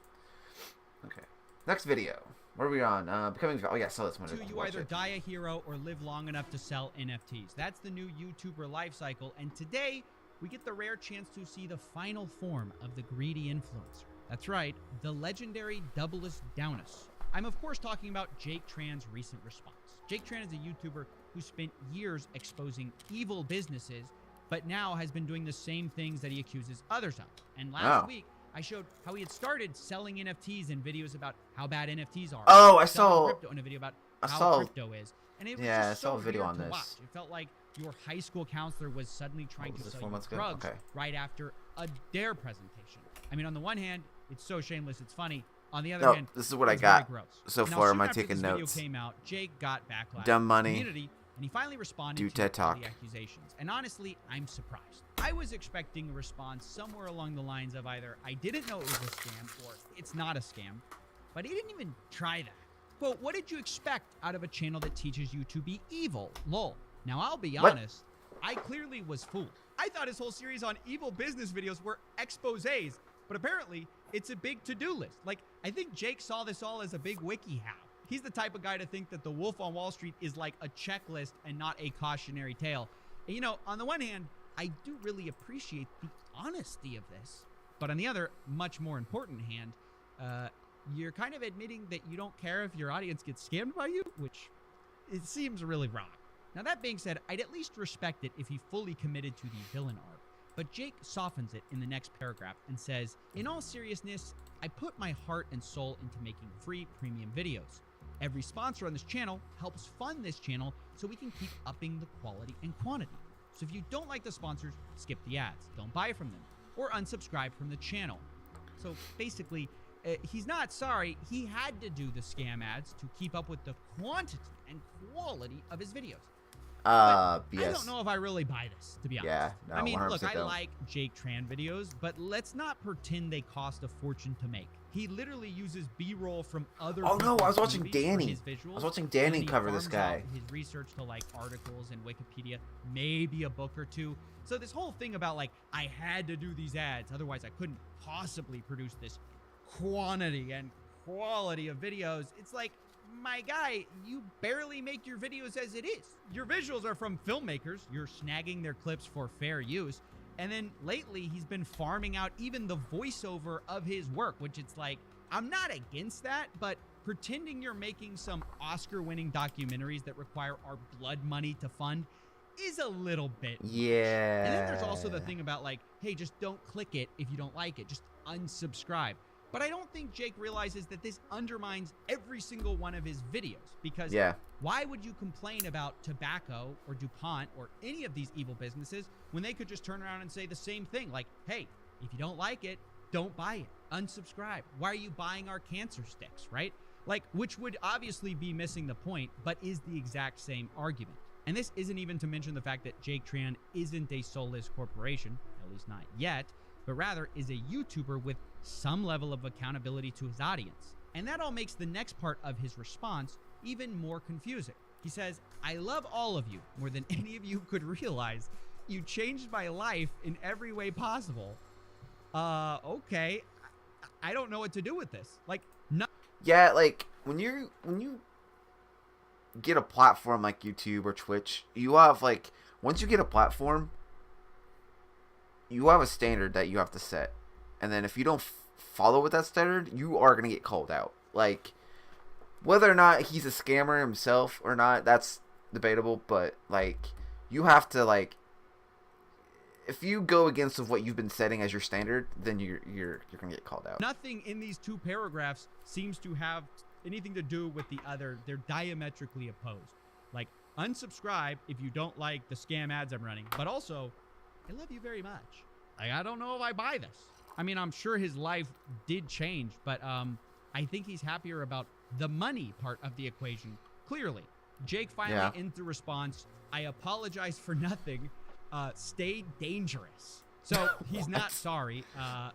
Okay. Next video. What are we on? Becoming. Oh yeah, so this one. You either die a hero or live long enough to sell NFTs. That's the new YouTuber life cycle, and today we get the rare chance to see the final form of the greedy influencer. That's right, the legendary Doublest Downus. I'm of course talking about Jake Tran's recent response. Jake Tran is a YouTuber who spent years exposing evil businesses, but now has been doing the same things that he accuses others of. And last week, I showed how he had started selling NFTs in videos about how bad NFTs are. Oh, I saw crypto in a video about how crypto is. And it was just I saw a video on to this. Watch. It felt like your high school counselor was suddenly trying to sell you drugs right after a DARE presentation. I mean, on the one hand, it's so shameless, it's funny. On the other hand, this is what I got so far. Am I taking notes? This video came out, Jake got backlash dumb money from the community, and he finally responded to TED Talk. the accusations. And honestly, I'm surprised. I was expecting a response somewhere along the lines of either I didn't know it was a scam or it's not a scam, but he didn't even try that. Quote, what did you expect out of a channel that teaches you to be evil? Lol. Now, I'll be honest, I clearly was fooled. I thought his whole series on evil business videos were exposés, but apparently it's a big to-do list. Like, I think Jake saw this all as a big WikiHow. He's the type of guy to think that The Wolf on Wall Street is like a checklist and not a cautionary tale. And, you know, on the one hand, I do really appreciate the honesty of this. But on the other, much more important hand, you're kind of admitting that you don't care if your audience gets scammed by you, which it seems really wrong. Now, that being said, I'd at least respect it if he fully committed to the villain arc. But Jake softens it in the next paragraph and says, in all seriousness, I put my heart and soul into making free premium videos. Every sponsor on this channel helps fund this channel so we can keep upping the quality and quantity. So if you don't like the sponsors, skip the ads, don't buy from them, or unsubscribe from the channel. So basically, he's not sorry. He had to do the scam ads to keep up with the quantity and quality of his videos. Yes. I don't know if I really buy this, to be honest. Yeah, no, I mean, look, I don't. like Jake Tran videos, but let's not pretend they cost a fortune to make. He literally uses B-roll from other. Oh no, I was watching movies for Danny. his visuals, I was watching and Danny he cover this farms guy. out his research to like articles and Wikipedia, maybe a book or two. So this whole thing about like I had to do these ads, otherwise I couldn't possibly produce this quantity and quality of videos. It's like, my guy, you barely make your videos as it is. Your visuals are from filmmakers. You're snagging their clips for fair use. And then lately, he's been farming out even the voiceover of his work, which it's like, I'm not against that, but pretending you're making some Oscar-winning documentaries that require our blood money to fund is a little bit much. Yeah. And then there's also the thing about like, hey, just don't click it if you don't like it. Just unsubscribe. But I don't think Jake realizes that this undermines every single one of his videos, because why would you complain about tobacco or DuPont or any of these evil businesses when they could just turn around and say the same thing? Like, hey, if you don't like it, don't buy it. Unsubscribe. Why are you buying our cancer sticks, right? Like, which would obviously be missing the point, but is the exact same argument. And this isn't even to mention the fact that Jake Tran isn't a soulless corporation, at least not yet, but rather is a YouTuber with some level of accountability to his audience. And that all makes the next part of his response even more confusing. He says, I love all of you more than any of you could realize. You changed my life in every way possible. Okay. I don't know what to do with this. Like, no. Yeah, like when you get a platform like YouTube or Twitch, you have like, once you get a platform, you have a standard that you have to set. And then if you don't follow with that standard, you are going to get called out. Like, whether or not he's a scammer himself or not, that's debatable. But, like, you have to, like, if you go against of what you've been setting as your standard, then you're going to get called out. Nothing in these two paragraphs seems to have anything to do with the other. They're diametrically opposed. Like, unsubscribe if you don't like the scam ads I'm running. But also, I love you very much. Like, I don't know if I buy this. I mean, I'm sure his life did change, but I think he's happier about the money part of the equation. Clearly, Jake finally ends the response, I apologize for nothing. Stay dangerous. So he's not sorry.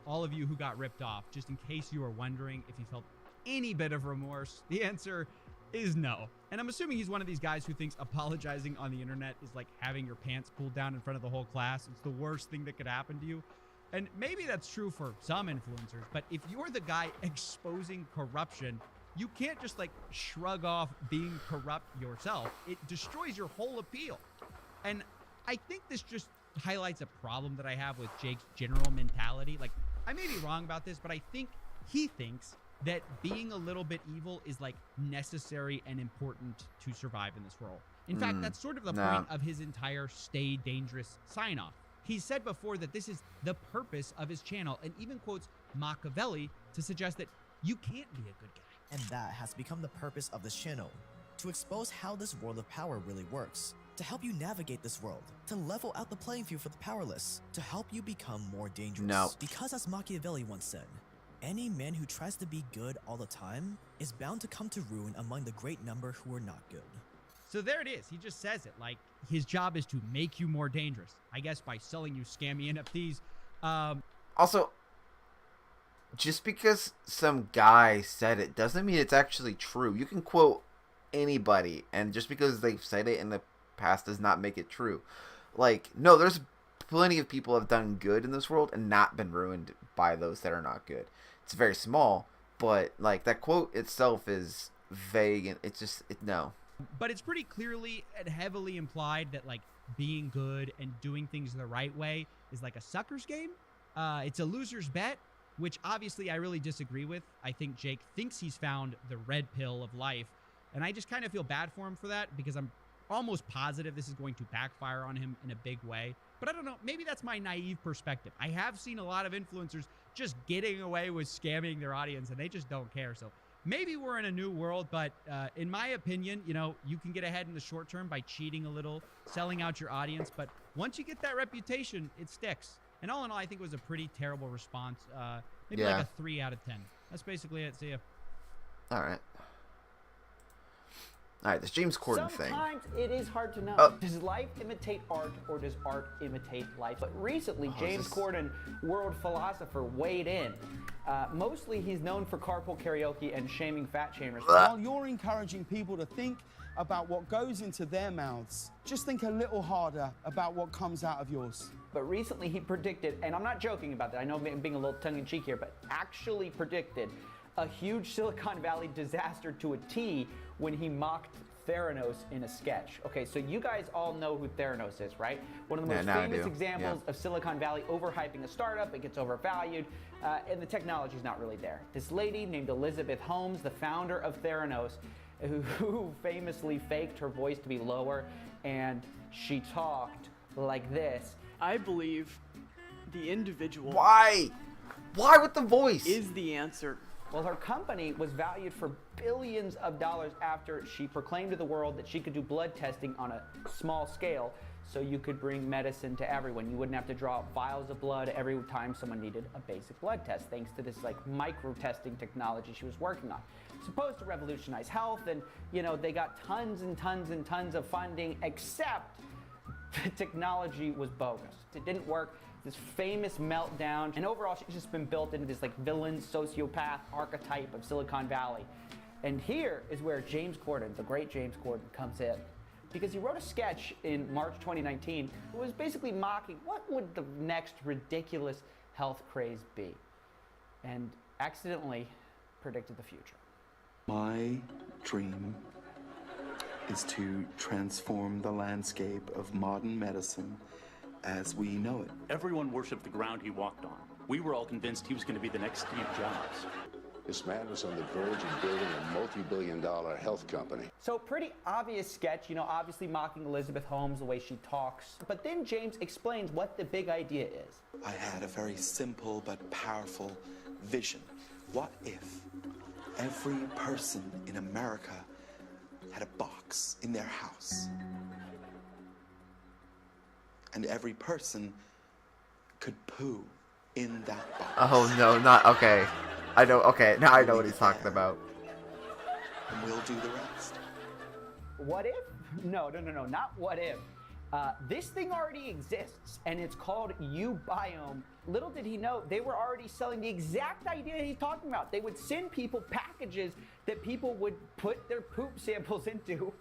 All of you who got ripped off, just in case you were wondering if he felt any bit of remorse, the answer is no. And I'm assuming he's one of these guys who thinks apologizing on the internet is like having your pants pulled down in front of the whole class. It's the worst thing that could happen to you. And maybe that's true for some influencers, but if you're the guy exposing corruption, you can't just like shrug off being corrupt yourself. It destroys your whole appeal. And I think this just highlights a problem that I have with Jake's general mentality. Like, I may be wrong about this, but I think he thinks that being a little bit evil is like necessary and important to survive in this world. In fact, that's sort of the point of his entire stay dangerous sign off. He's said before that this is the purpose of his channel, and even quotes Machiavelli to suggest that you can't be a good guy. And that has become the purpose of this channel, to expose how this world of power really works, to help you navigate this world, to level out the playing field for the powerless, to help you become more dangerous. No. Because as Machiavelli once said, any man who tries to be good all the time is bound to come to ruin among the great number who are not good. So there it is. He just says it. Like, his job is to make you more dangerous. I guess by selling you scammy NFTs. Also, just because some guy said it doesn't mean it's actually true. You can quote anybody, and just because they've said it in the past does not make it true. Like, no, there's plenty of people have done good in this world and not been ruined by those that are not good. It's very small, but like that quote itself is vague, and it's just no. But it's pretty clearly and heavily implied that like being good and doing things the right way is like a sucker's game. It's a loser's bet, which obviously I really disagree with. I think Jake thinks he's found the red pill of life, and I just kind of feel bad for him for that because I'm almost positive this is going to backfire on him in a big way. But I don't know, maybe that's my naive perspective. I have seen a lot of influencers just getting away with scamming their audience, and they just don't care. So maybe we're in a new world, but in my opinion, you know, you can get ahead in the short term by cheating a little, selling out your audience. But once you get that reputation, it sticks. And all in all, I think it was a pretty terrible response. Maybe like a 3 out of 10. That's basically it. See ya. All right. All right, this James Corden thing. Sometimes it is hard to know. Does life imitate art, or does art imitate life? But recently, James Corden, world philosopher, weighed in. Mostly, he's known for carpool karaoke and shaming fat shamers. While you're encouraging people to think about what goes into their mouths, just think a little harder about what comes out of yours. But recently, he predicted, and I'm not joking about that, I know I'm being a little tongue-in-cheek here, but actually predicted a huge Silicon Valley disaster to a T when he mocked Theranos in a sketch. Okay, so you guys all know who Theranos is, right? One of the most famous examples of Silicon Valley overhyping a startup. It gets overvalued, and the technology's not really there. This lady named Elizabeth Holmes, the founder of Theranos, who famously faked her voice to be lower, and she talked like this. I believe the individual. Why? Why with the voice? Is the answer. Well, her company was valued for billions of dollars after she proclaimed to the world that she could do blood testing on a small scale, so you could bring medicine to everyone. You wouldn't have to draw vials of blood every time someone needed a basic blood test, thanks to this like micro testing technology she was working on. Supposed to revolutionize health, and you know, they got tons and tons and tons of funding, except the technology was bogus. It didn't work. This famous meltdown, and overall she's just been built into this like villain sociopath archetype of Silicon Valley. And here is where James Corden, the great James Corden, comes in, because he wrote a sketch in March 2019 that was basically mocking what would the next ridiculous health craze be, and accidentally predicted the future. My dream is to transform the landscape of modern medicine as we know it. Everyone worshipped the ground he walked on. We were all convinced he was going to be the next Steve Jobs. This man was on the verge of building a multi-billion-dollar health company. So pretty obvious sketch, you know, obviously mocking Elizabeth Holmes, the way she talks. But then James explains what the big idea is. I had a very simple but powerful vision. What if every person in America had a box in their house? And every person could poo in that box. Oh no, not okay. I know. Okay, now I know what he's talking about. And we'll do the rest. What if? No, not what if. This thing already exists, and it's called uBiome. Little did he know, they were already selling the exact idea he's talking about. They would send people packages that people would put their poop samples into,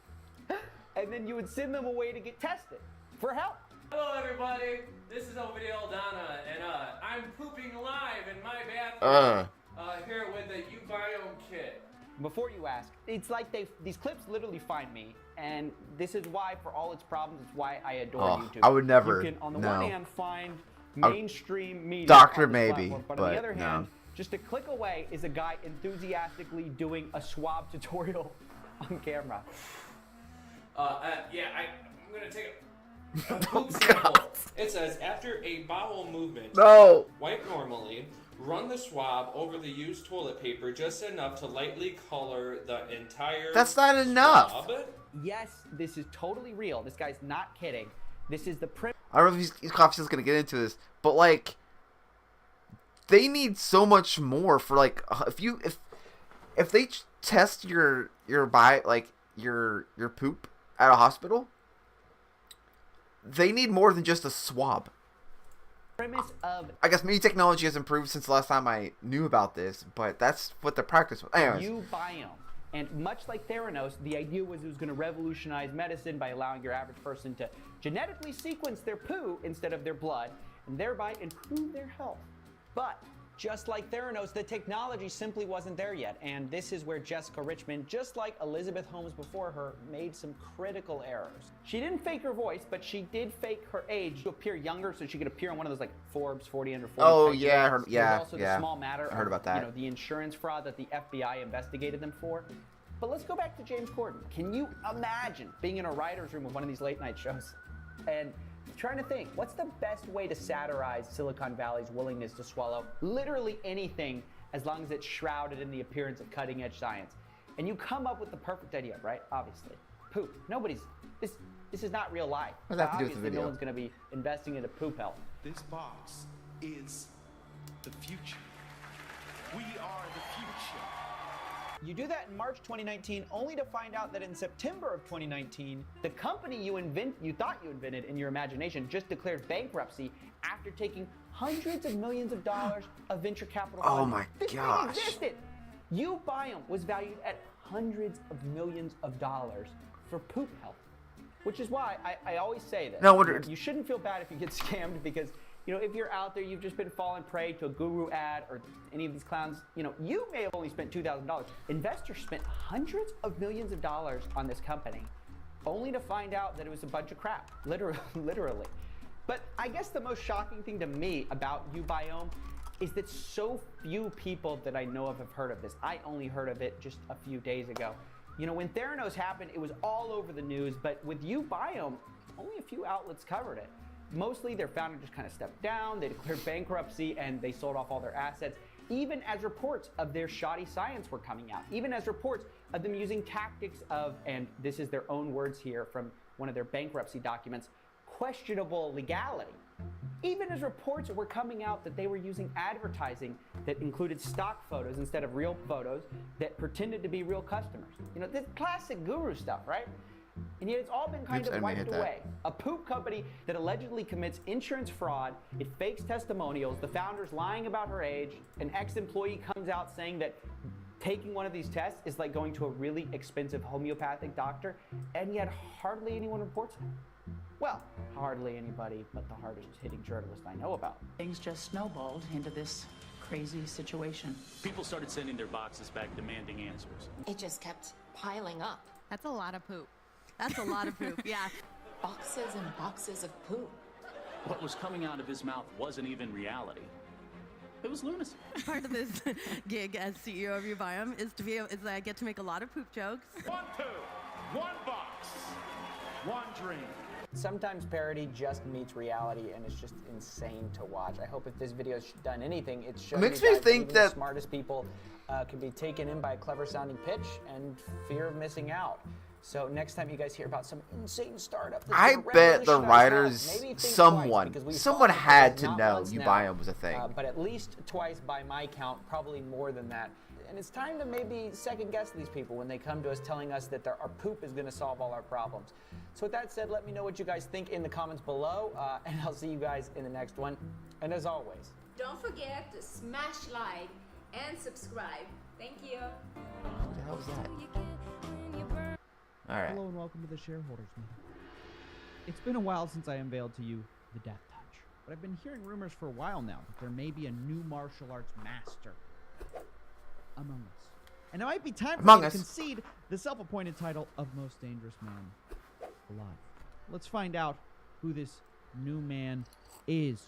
and then you would send them away to get tested for help. Hello everybody, this is Ovidio Aldana, and I'm pooping live in my bathroom here with the uBiome kit. Before you ask, it's like these clips literally find me, and this is why, for all its problems, it's why I adore YouTube. I would never. You can, on the one hand, find mainstream media. Doctor on this maybe, platform, but on the other hand, just a click away is a guy enthusiastically doing a swab tutorial on camera. Yeah, I'm gonna take a poop sample. It says, after a bowel movement, wipe normally, run the swab over the used toilet paper just enough to lightly color the entire That's not enough. swab. Yes, this is totally real. This guy's not kidding. This is the I don't know if he's obviously going to get into this, but like, they need so much more for like, if they test your poop at a hospital, they need more than just a swab. premise of I guess maybe technology has improved since the last time I knew about this, but that's what the practice was. Anyways. uBiome. And much like Theranos, the idea was it was going to revolutionize medicine by allowing your average person to genetically sequence their poo instead of their blood, and thereby improve their health. But Just like Theranos, the technology simply wasn't there yet. And this is where Jessica Richmond, just like Elizabeth Holmes before her, made some critical errors. She didn't fake her voice, but she did fake her age to appear younger so she could appear on one of those like Forbes 40 under 40. Oh, yeah, I heard, yeah, There's also yeah. the small matter I heard about that. You know, the insurance fraud that the FBI investigated them for. But let's go back to James Corden. Can you imagine being in a writer's room of one of these late night shows and trying to think, what's the best way to satirize Silicon Valley's willingness to swallow literally anything as long as it's shrouded in the appearance of cutting edge science? And you come up with the perfect idea, right? Obviously. Poop. This is not real life. What does that have to do with the Obviously, video? no one's going to be investing into poop health. This box is the future. We are the future. You do that in March 2019, only to find out that in September of 2019, the company you thought you invented in your imagination just declared bankruptcy after taking hundreds of millions of dollars of venture capital. Oh funding. my This thing gosh. existed. Ubiome was valued at hundreds of millions of dollars for poop health, which is why I always say this. No wonder- You shouldn't feel bad if you get scammed because, you know, if you're out there, you've just been falling prey to a guru ad or any of these clowns, you know, you may have only spent $2,000. Investors spent hundreds of millions of dollars on this company, only to find out that it was a bunch of crap, literally. But I guess the most shocking thing to me about Ubiome is that so few people that I know of have heard of this. I only heard of it just a few days ago. You know, when Theranos happened, it was all over the news, but with Ubiome, only a few outlets covered it. Mostly their founder just kind of stepped down, they declared bankruptcy, and they sold off all their assets, even as reports of their shoddy science were coming out, even as reports of them using tactics of, and this is their own words here from one of their bankruptcy documents, questionable legality. Even as reports were coming out that they were using advertising that included stock photos instead of real photos that pretended to be real customers. You know, this classic guru stuff, right? And yet it's all been kind Oops, I of didn't mean to wiped hit that. away. A poop company that allegedly commits insurance fraud, it fakes testimonials, the founder's lying about her age, an ex-employee comes out saying that taking one of these tests is like going to a really expensive homeopathic doctor, and yet hardly anyone reports it. Well, hardly anybody but the hardest hitting journalist I know about. Things just snowballed into this crazy situation. People started sending their boxes back demanding answers. It just kept piling up. That's a lot of poop. That's a lot of poop, yeah. Boxes and boxes of poop. What was coming out of his mouth wasn't even reality. It was lunacy. Part of this gig as CEO of Ubiome is that I get to make a lot of poop jokes. 1, 2, 1 box, 1 dream. Sometimes parody just meets reality, and it's just insane to watch. I hope if this video's done anything, it's shown Makes you me guys think even that- the smartest people can be taken in by a clever-sounding pitch and fear of missing out. So next time you guys hear about some insane startup, that's I gonna bet the revolutionize writers, health, maybe think someone twice, because we've had fallen for to not know once now, Ubiome was a thing. but at least twice by my count, probably more than that. And it's time to maybe second guess these people when they come to us telling us that our poop is going to solve all our problems. So with that said, let me know what you guys think in the comments below, and I'll see you guys in the next one. And as always, Don't forget to smash like and subscribe. Thank you. What the hell was that? All right. Hello and welcome to the shareholders meeting. It's been a while since I unveiled to you the Death Touch, but I've been hearing rumors for a while now that there may be a new martial arts master among us. And it might be time for Among me us. to concede the self-appointed title of most dangerous man alive. Let's find out who this new man is.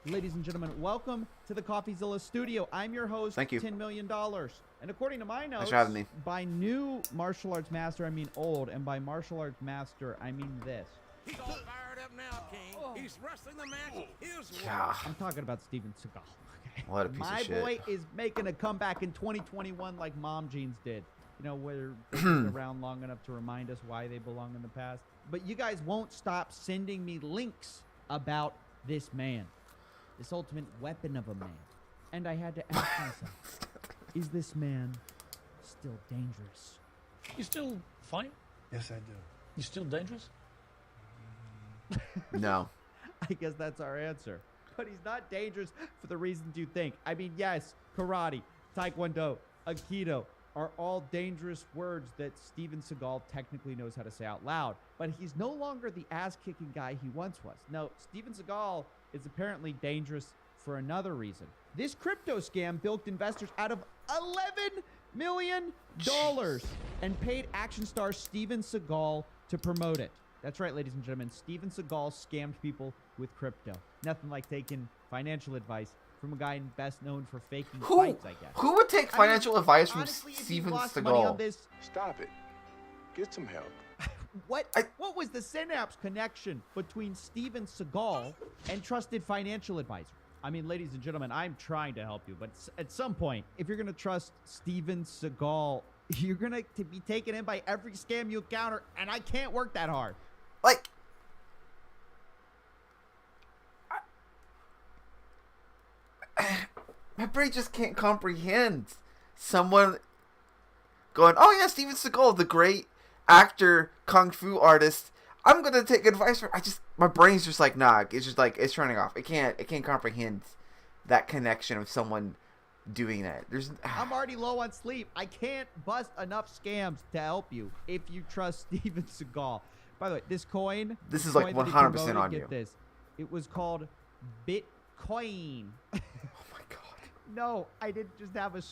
Ladies and gentlemen, welcome to the CoffeeZilla studio. I'm your host, Thank you. $10 million. And according to my notes, for having me. by new martial arts master, I mean old, and by martial arts master, I mean this. He's all fired up now, King. He's wrestling the match. His Yeah. I'm talking about Steven Seagal. Okay? What a piece My of shit. boy is making a comeback in 2021 like Mom Jeans did. You know, where they've been around long enough to remind us why they belong in the past. But you guys won't stop sending me links about this man, this ultimate weapon of a man. And I had to ask myself, is this man still dangerous? You still fight? Yes, I do. You still dangerous? No. I guess that's our answer. But he's not dangerous for the reasons you think. I mean, yes, karate, taekwondo, aikido are all dangerous words that Steven Seagal technically knows how to say out loud. But he's no longer the ass-kicking guy he once was. No, Steven Seagal is apparently dangerous for another reason. This crypto scam bilked investors out of $11 million and paid action star Steven Seagal to promote it. That's right, ladies and gentlemen. Steven Seagal scammed people with crypto. Nothing like taking financial advice from a guy best known for faking fights, I guess. Who would take financial advice from honestly, if you Steven lost money on Seagal? this, Stop it. Get some help. what was the synapse connection between Steven Seagal and trusted financial advisor? I mean, ladies and gentlemen, I'm trying to help you, but at some point, if you're going to trust Steven Seagal, you're going to be taken in by every scam you encounter, and I can't work that hard. Like, my brain just can't comprehend someone going, oh yeah, Steven Seagal, the great actor, kung fu artist. I'm gonna take advice from. My brain's just like, nah. It's just like it's turning off. It can't comprehend that connection of someone doing that. I'm already low on sleep. I can't bust enough scams to help you if you trust Steven Seagal. By the way, this coin. This is like 100% on you. This. It was called Bitcoin. Oh my god. No, I didn't just have a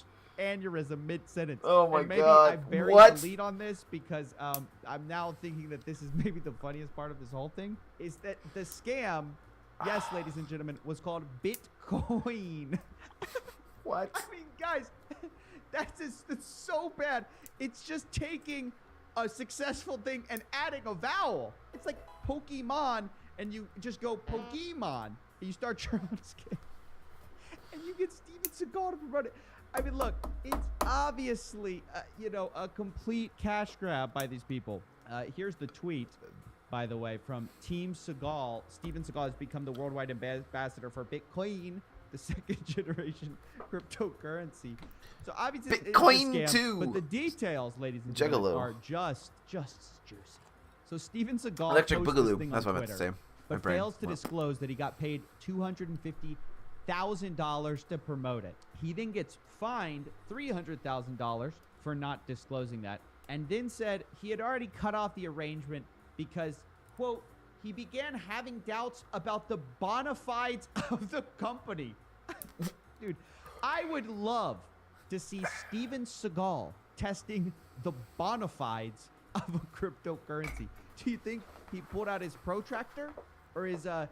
aneurysm mid-sentence. Oh my maybe god. I buried What? the lead on this because I'm now thinking that this is maybe the funniest part of this whole thing is that the scam, yes, ladies and gentlemen, was called Bitcoin. What? I mean, guys, that's so bad. It's just taking a successful thing and adding a vowel. It's like Pokemon, and you just go Pokemon, and you start your own scam, and you get Steven Seagal to promote it. I mean, look, it's obviously, a complete cash grab by these people. Here's the tweet, by the way, from Team Seagal. Steven Seagal has become the worldwide ambassador for Bitcoin, the second generation cryptocurrency. So obviously, Bitcoin it's a scam, too. but the details, ladies and gentlemen, are just juicy. So Steven Seagal Electric posted this Boogaloo. thing That's on what I meant to Twitter, say. My but brain. fails to disclose that he got paid $250,000 to promote it. He then gets fined $300,000 for not disclosing that, and then said he had already cut off the arrangement because, quote, he began having doubts about the bona fides of the company. Dude, I would love to see Steven Seagal testing the bona fides of a cryptocurrency. Do you think he pulled out his protractor or his a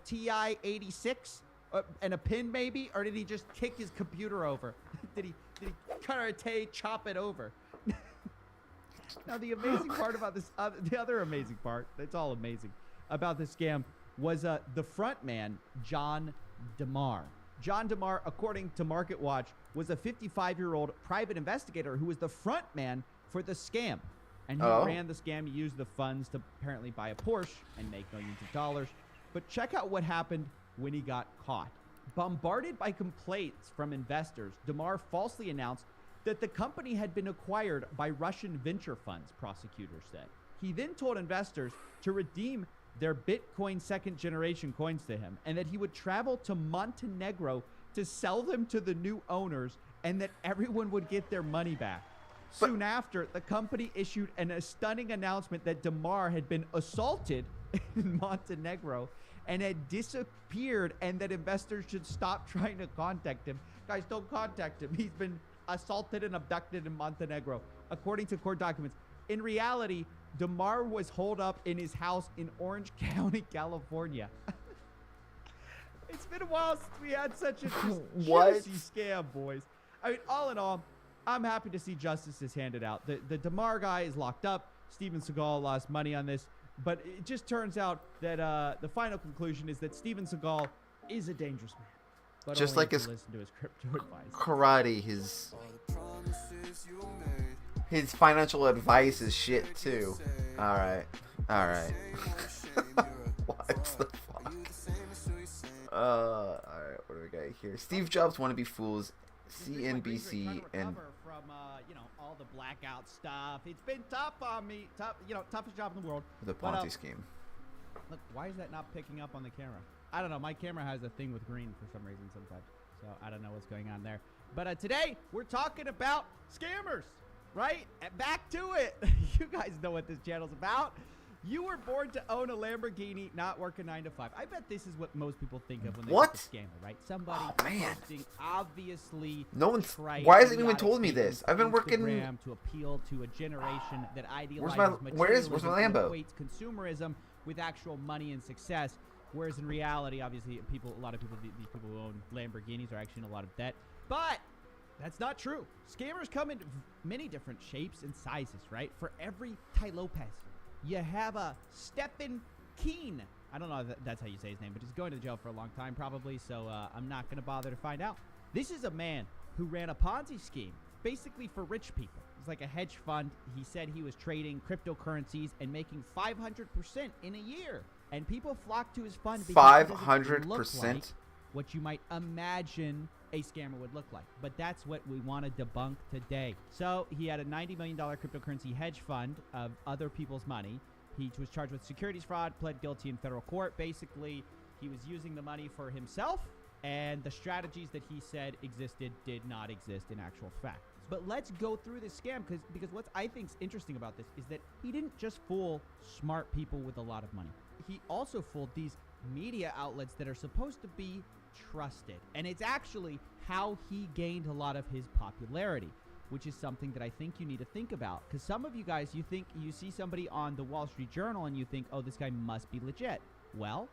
TI-86 and a pin maybe, or did he just kick his computer over? Did he karate chop it over? Now the amazing part about this, the other amazing part, it's all amazing about this scam was the front man, John DeMar. John DeMar, according to MarketWatch, was a 55-year-old private investigator who was the front man for the scam. And he ran the scam. He used the funds to apparently buy a Porsche and make millions of dollars. But check out what happened when he got caught. Bombarded by complaints from investors, DeMar falsely announced that the company had been acquired by Russian venture funds, prosecutors said. He then told investors to redeem their Bitcoin second-generation coins to him, and that he would travel to Montenegro to sell them to the new owners, and that everyone would get their money back. Soon after, the company issued a stunning announcement that DeMar had been assaulted in Montenegro and had disappeared, and that investors should stop trying to contact him. Guys, don't contact him. He's been assaulted and abducted in Montenegro, according to court documents. In reality, DeMar was holed up in his house in Orange County, California. It's been a while since we had such a juicy scam, boys. I mean, all in all, I'm happy to see justice is handed out. The DeMar guy is locked up. Steven Seagal lost money on this. But it just turns out that the final conclusion is that Steven Seagal is a dangerous man. But just only like if his you listen to his crypto advice. karate, his financial advice is shit too. All right. What the fuck? All right, what do we got here? Steve Jobs want to be fools. CNBC and from all the blackout stuff. It's been tough on me. Toughest job in the world. the But, Ponzi scheme. Look, why is that not picking up on the camera? I don't know. My camera has a thing with green for some reason sometimes. So I don't know what's going on there. But today, we're talking about scammers, right? And back to it. You guys know what this channel's about. You were born to own a Lamborghini, not work a 9 to 5. I bet this is what most people think of when they What? think of scammer, right? Somebody man. posting obviously No one's. trite, Why hasn't anyone idiotic told me statements this? I've been on working. Instagram to appeal to a generation that idealizes where's my materialism and Lambo? equates consumerism with actual money and success. Whereas in reality, obviously, a lot of people, these people who own Lamborghinis are actually in a lot of debt. But that's not true. Scammers come in many different shapes and sizes, right? For every Tai Lopez, you have a Stephen Keen. I don't know if that's how you say his name, but he's going to jail for a long time probably, so I'm not going to bother to find out. This is a man who ran a Ponzi scheme, basically for rich people. It's like a hedge fund. He said he was trading cryptocurrencies and making 500% in a year. And people flock to his fund because it doesn't look like what you might imagine a scammer would look like. But that's what we want to debunk today. So he had a $90 million cryptocurrency hedge fund of other people's money. He was charged with securities fraud, pled guilty in federal court. Basically, he was using the money for himself, and the strategies that he said existed did not exist in actual fact. But let's go through this scam because what I think is interesting about this is that he didn't just fool smart people with a lot of money. He also fooled these media outlets that are supposed to be trusted. And it's actually how he gained a lot of his popularity, which is something that I think you need to think about. Because some of you guys, you think you see somebody on the Wall Street Journal and you think, oh, this guy must be legit. Well,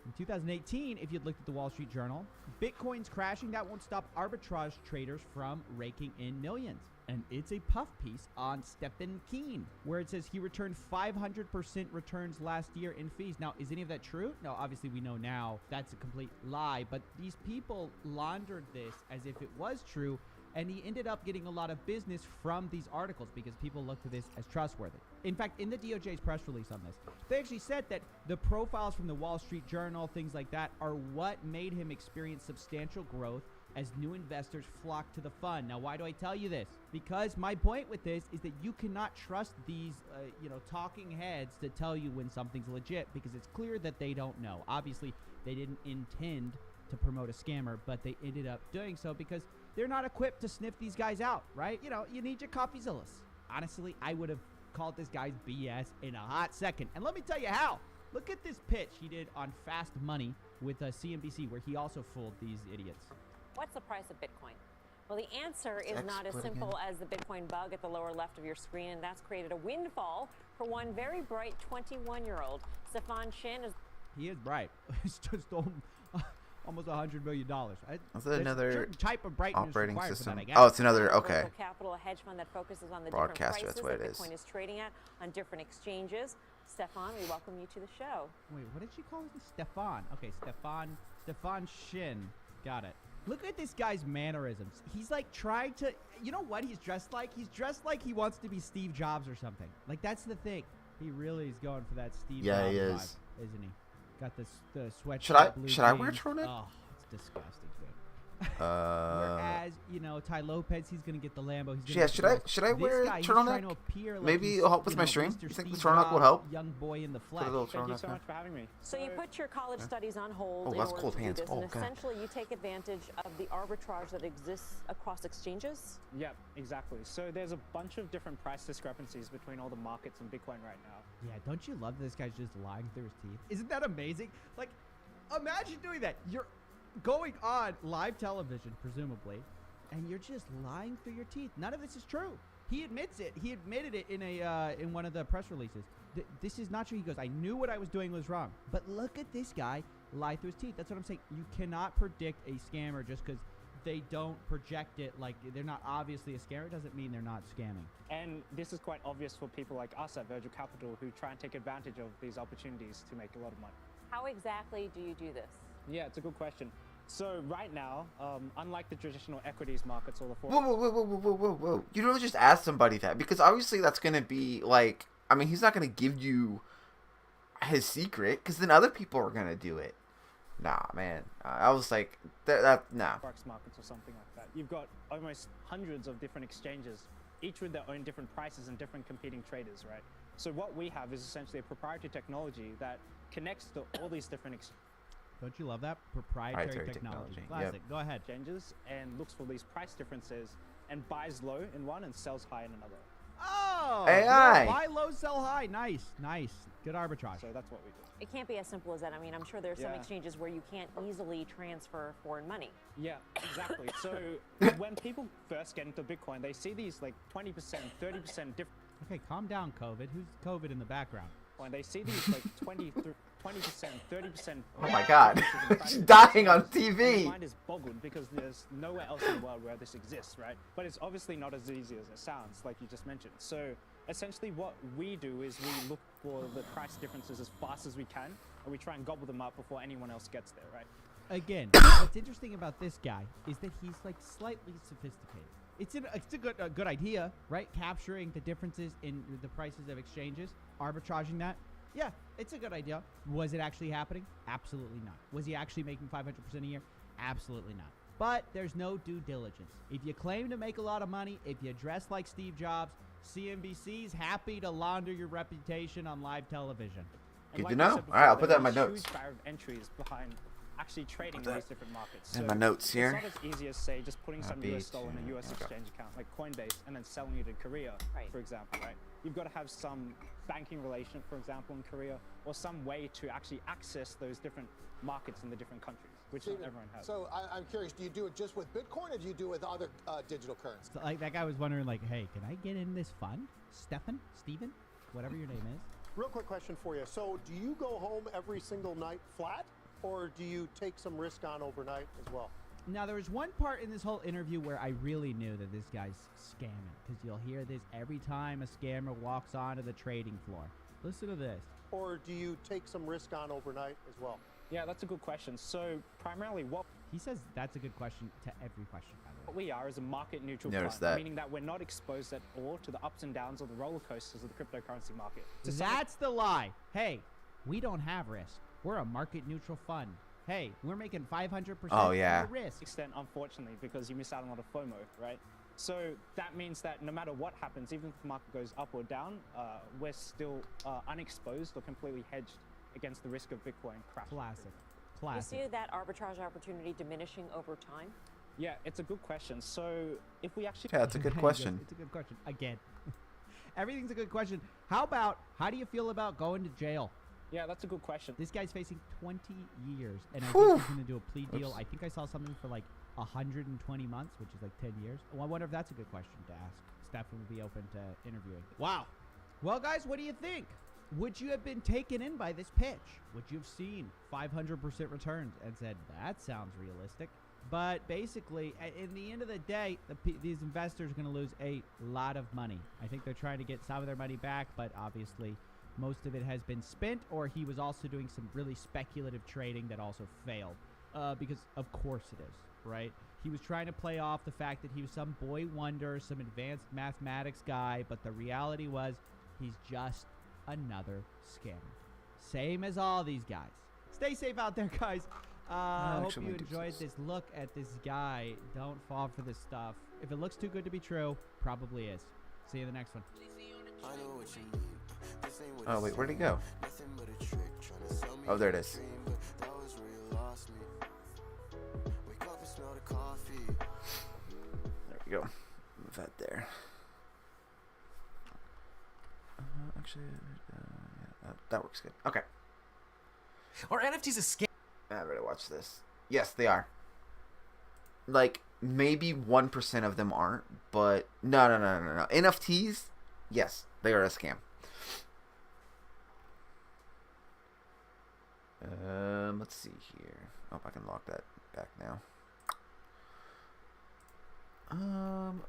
in 2018, if you'd looked at the Wall Street Journal, Bitcoin's crashing. That won't stop arbitrage traders from raking in millions. And it's a puff piece on Stephen Keen, where it says he returned 500% returns last year in fees. Now, is any of that true? No, obviously we know now that's a complete lie, but these people laundered this as if it was true, and he ended up getting a lot of business from these articles because people looked at this as trustworthy. In fact, in the DOJ's press release on this, they actually said that the profiles from the Wall Street Journal, things like that, are what made him experience substantial growth as new investors flock to the fund. Now, why do I tell you this? Because my point with this is that you cannot trust these, talking heads to tell you when something's legit, because it's clear that they don't know. Obviously, they didn't intend to promote a scammer, but they ended up doing so because they're not equipped to sniff these guys out, right? You need your CoffeeZillas. Honestly, I would have called this guy's BS in a hot second. And let me tell you how. Look at this pitch he did on Fast Money with CNBC, where he also fooled these idiots. What's the price of Bitcoin? Well, the answer is not as simple as the Bitcoin bug at the lower left of your screen, and that's created a windfall for one very bright 21-year-old. Stefan Shin is... He is bright. He's just stole almost $100 million. Is that another type of brightness operating required system? for that, I guess. Oh, it's another, okay. Global Capital, a hedge fund that focuses on the Broadcaster, different that's prices what it that is. Bitcoin is trading at on different exchanges. Stefan, we welcome you to the show. Wait, what did she call him? Stefan. Okay, Stefan Shin. Got it. Look at this guy's mannerisms. He's like trying to, you know what he's dressed like? He's dressed like he wants to be Steve Jobs or something. Like, that's the thing. He really is going for that Steve Jobs he is. vibe, isn't he? Got the sweatshirt. Should I wear a turtleneck? Oh, it's disgusting, dude. Whereas, Tai Lopez, he's gonna get the Lambo. He's gonna should I wear a guy, turtleneck? Maybe it'll help with my stream. You think the turtleneck will help? Young boy in the flesh. Thank you so much for having me. So you put your college studies on hold in that's order cold to hands. do this, Oh, and God. essentially you take advantage of the arbitrage that exists across exchanges? Yep, exactly. So there's a bunch of different price discrepancies between all the markets in Bitcoin right now. Yeah, don't you love this guy's just lying through his teeth? Isn't that amazing? Like, imagine doing that. You're going on live television, presumably, and you're just lying through your teeth. None of this is true. He admits it. He admitted it in one of the press releases. This is not true. He goes, I knew what I was doing was wrong. But look at this guy lie through his teeth. That's what I'm saying. You cannot predict a scammer just because they don't project it. Like, they're not obviously a scammer. It doesn't mean they're not scamming. And this is quite obvious for people like us at Virgil Capital who try and take advantage of these opportunities to make a lot of money. How exactly do you do this? Yeah, it's a good question. So right now, unlike the traditional equities markets or the Whoa. You don't just ask somebody that, because obviously that's going to be like, I mean, he's not going to give you his secret, because then other people are going to do it. Nah, man. I was like, nah. Forex markets or something like that. You've got almost hundreds of different exchanges, each with their own different prices and different competing traders, right? So what we have is essentially a proprietary technology that connects to all these different exchanges. Don't you love that? Proprietary technology. Classic. Yep. Go ahead. Exchanges and looks for these price differences and buys low in one and sells high in another. Oh, AI. Buy low, sell high. Nice, nice. Good arbitrage. So that's what we do. It can't be as simple as that. I mean, I'm sure there's some Yeah. exchanges where you can't easily transfer foreign money. Yeah, exactly. So when people first get into Bitcoin, they see these like 20%, 30% different. Okay, calm down, COVID. Who's COVID in the background? When they see these like 20%, 30%. Oh my God. differences in She's prices, dying on and TV. My mind is boggled because there's nowhere else in the world where this exists, right? But it's obviously not as easy as it sounds, like you just mentioned. So essentially what we do is we look for the price differences as fast as we can, and we try and gobble them up before anyone else gets there, right? Again, what's interesting about this guy is that he's like slightly sophisticated. It's a good idea, right? Capturing the differences in the prices of exchanges, arbitraging that. Yeah, it's a good idea. Was it actually happening? Absolutely not. Was he actually making 500% a year? Absolutely not. But there's no due diligence. If you claim to make a lot of money, if you dress like Steve Jobs, CNBC's happy to launder your reputation on live television. Good And to like I know. said All right, I'll before, put that in my there's a notes. Huge barrier of entries behind actually trading in Put these that different markets. in my notes it's here. not as easy as say just putting some Happy US dollar in a US to- exchange account like Coinbase and then selling it in Korea, for example, right? You've got to have some banking relation, for example, in Korea, or some way to actually access those different markets in the different countries, which not Steven, everyone has. So I'm curious, do you do it just with Bitcoin or do you do it with other digital currencies? So, like that guy was wondering, like, hey, can I get in this fund? Steven, whatever your name is. Real quick question for you. So do you go home every single night flat or do you take some risk on overnight as well? Now, there was one part in this whole interview where I really knew that this guy's scamming, because you'll hear this every time a scammer walks onto the trading floor. Listen to this. Or do you take some risk on overnight as well? Yeah, that's a good question. So primarily what he says, that's a good question to every question, by the way. What we are is a market neutral Notice fund, that. meaning that we're not exposed at all to the ups and downs or the roller coasters of the cryptocurrency market. To some That's the lie. Hey, we don't have risk. We're a market neutral fund. Hey, we're making 500% Oh, yeah. no risk. extent, unfortunately, because you miss out on a lot of FOMO, right? So that means that no matter what happens, even if the market goes up or down, we're still unexposed or completely hedged against the risk of Bitcoin crashing. Classic. You see that arbitrage opportunity diminishing over time? Yeah, it's a good question. So if we actually... Yeah, that's a good question. It's a good question. Again. Everything's a good question. How do you feel about going to jail? Yeah, that's a good question. This guy's facing 20 years, and I Whew. think he's going to do a plea deal. Oops. I think I saw something for like 120 months, which is like 10 years. Well, I wonder if that's a good question to ask. Stefan would be open to interviewing. Wow. Well, guys, what do you think? Would you have been taken in by this pitch? Would you have seen 500% returns and said, that sounds realistic? But basically, in the end of the day, these investors are going to lose a lot of money. I think they're trying to get some of their money back, but obviously most of it has been spent, or he was also doing some really speculative trading that also failed. Because of course it is, right? He was trying to play off the fact that he was some boy wonder, some advanced mathematics guy, but the reality was he's just another scammer. Same as all these guys. Stay safe out there, guys. I hope you enjoyed this look at this guy. Don't fall for this stuff. If it looks too good to be true, probably is. See you in the next one. Oh, wait, where'd he go? Oh, there it is. There we go. Move that there. Actually, yeah, that works good. Okay. Are NFTs a scam? I better watch this. Yes, they are. Like, maybe 1% of them aren't, but no. NFTs, yes, they are a scam. Let's see here. Oh, I can lock that back now.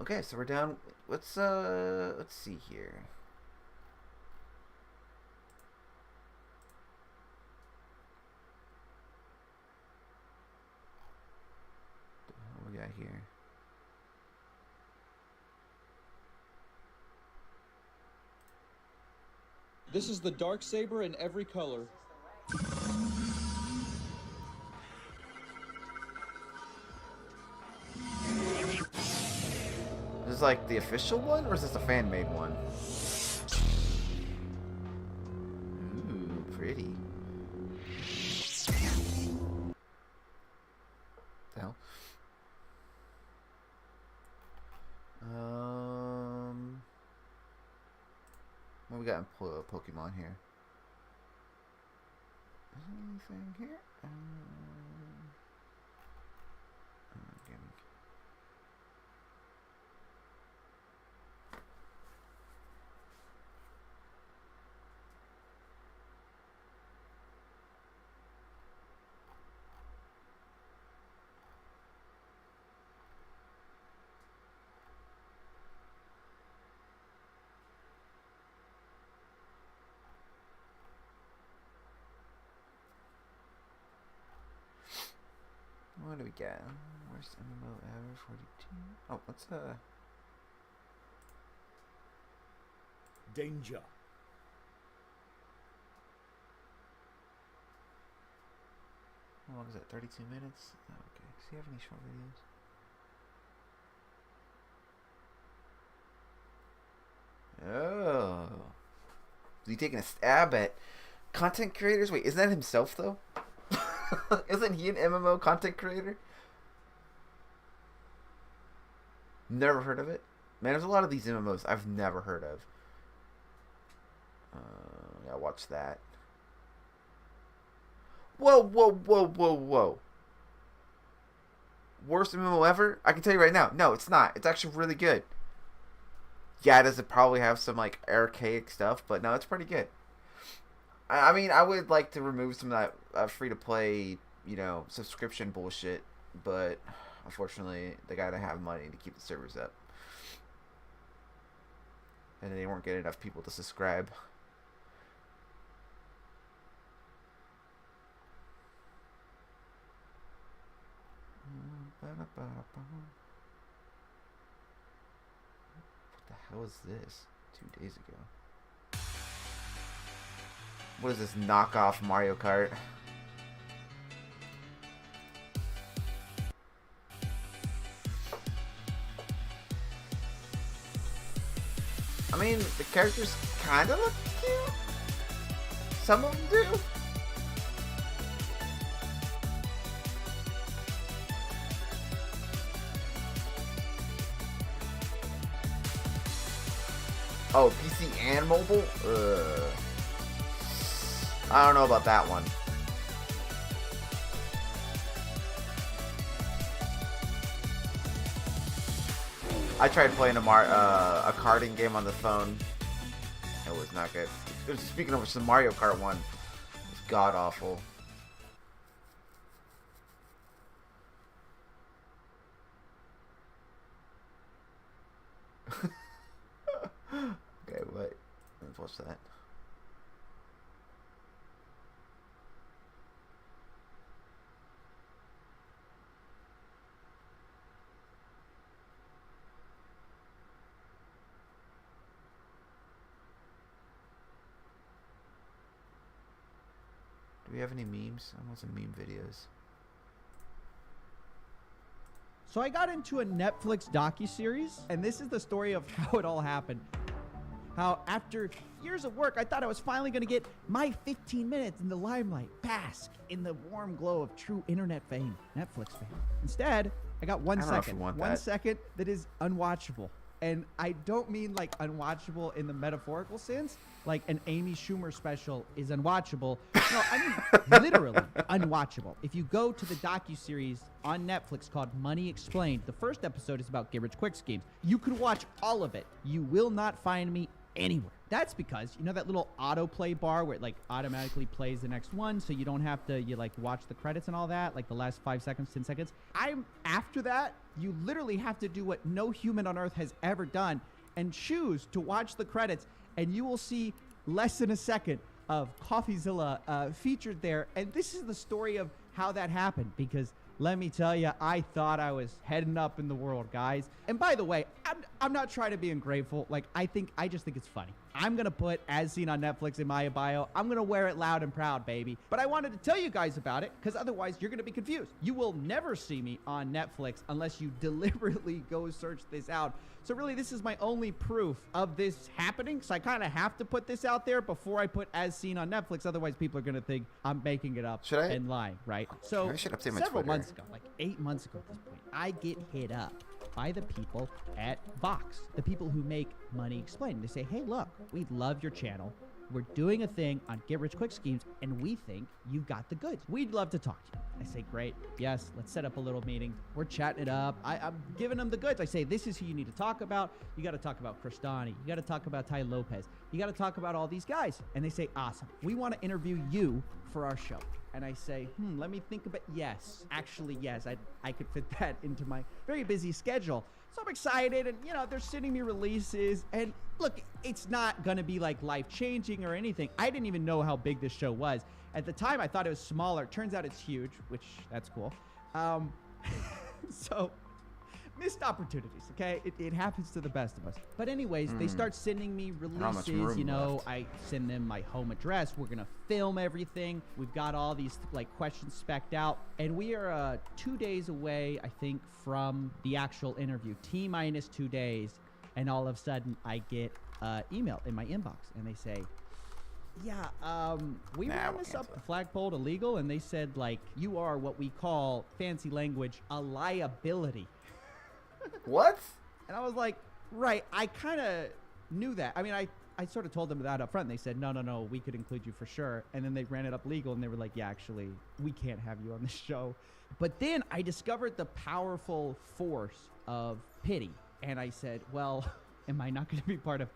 Okay, so we're down. Let's see here. What we got here? This is the Dark Saber in every color. This is like the official one, or is this a fan-made one? Ooh, pretty. The hell? we got in Pokemon here? Anything here? Gaming. What do we get? Worst MMO ever, 42. Oh, what's Danger. How long is that? 32 minutes? Oh, okay. Does he have any short videos? Oh. Is he taking a stab at content creators? Wait, isn't that himself though? Isn't he an MMO content creator? Never heard of it. Man, there's a lot of these MMOs I've never heard of. Yeah, watch that. Whoa, whoa, whoa, whoa, whoa. Worst MMO ever? I can tell you right now. No, it's not. It's actually really good. Yeah, does it probably have some like archaic stuff? But no, it's pretty good. I mean, I would like to remove some of that free-to-play, you know, subscription bullshit, but unfortunately, they gotta have money to keep the servers up. And they weren't getting enough people to subscribe. What the hell is this? 2 days ago. What is this knockoff Mario Kart? I mean, the characters kind of look cute. Some of them do. Oh, PC and mobile? I don't know about that one. I tried playing a karting game on the phone. It was not good. Speaking of which, the Mario Kart one was god awful. Okay, wait. Let's watch that. Do we have any memes? I want some meme videos. So I got into a Netflix docuseries, and this is the story of how it all happened. How after years of work, I thought I was finally going to get my 15 minutes in the limelight, bask in the warm glow of true internet fame, Netflix fame. Instead, I got 1 second. 1 second that is unwatchable. And I don't mean like unwatchable in the metaphorical sense, like an Amy Schumer special is unwatchable. No, I mean literally unwatchable. If you go to the docuseries on Netflix called Money Explained, the first episode is about Get Rich Quick schemes. You can watch all of it. You will not find me anywhere. That's because, you know that little autoplay bar where it like automatically plays the next one so you don't have to, you like watch the credits and all that, like the last 5 seconds, 10 seconds. After that, you literally have to do what no human on earth has ever done and choose to watch the credits, and you will see less than a second of CoffeeZilla featured there. And this is the story of how that happened, because let me tell you, I thought I was heading up in the world, guys. And by the way, I'm not trying to be ungrateful. Like, I just think it's funny. I'm going to put As Seen on Netflix in my bio. I'm going to wear it loud and proud, baby. But I wanted to tell you guys about it because otherwise you're going to be confused. You will never see me on Netflix unless you deliberately go search this out. So really, this is my only proof of this happening. So I kind of have to put this out there before I put As Seen on Netflix. Otherwise, people are going to think I'm making it up and lying, right? So I should update my several Twitter. months ago, like 8 months ago at this point, I get hit up by the people at Vox, the people who make Money Explained. They say, hey, look, we love your channel. We're doing a thing on Get Rich Quick Schemes, and we think you've got the goods. We'd love to talk to you. I say, great. Yes, let's set up a little meeting. We're chatting it up. I'm giving them the goods. I say, this is who you need to talk about. You got to talk about Cristani. You got to talk about Tai Lopez. You got to talk about all these guys. And they say, awesome. We want to interview you for our show. And I say, let me think about, yes, actually, yes, I could fit that into my very busy schedule. So I'm excited, and, you know, they're sending me releases, and look, it's not going to be like life-changing or anything. I didn't even know how big this show was. At the time, I thought it was smaller. Turns out it's huge, which, that's cool. So, missed opportunities, okay? It happens to the best of us. But anyways, they start sending me releases, you know, left? I send them my home address. We're going to film everything. We've got all these, like, questions spec'd out. And we are 2 days away, I think, from the actual interview. T-minus 2 days. And all of a sudden, I get email in my inbox. And they say, yeah, we ran this up the flagpole illegal. And they said, like, you are what we call, fancy language, a liability. What? And I was like, right, I kind of knew that. I mean, I sort of told them that up front. And they said, no, we could include you for sure. And then they ran it up legal, and they were like, yeah, actually, we can't have you on the show. But then I discovered the powerful force of pity. And I said, well, am I not going to be part of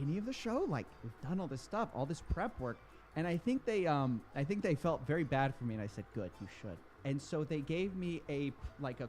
any of the show? Like, we've done all this stuff, all this prep work. And I think they felt very bad for me. And I said, good, you should. And so they gave me a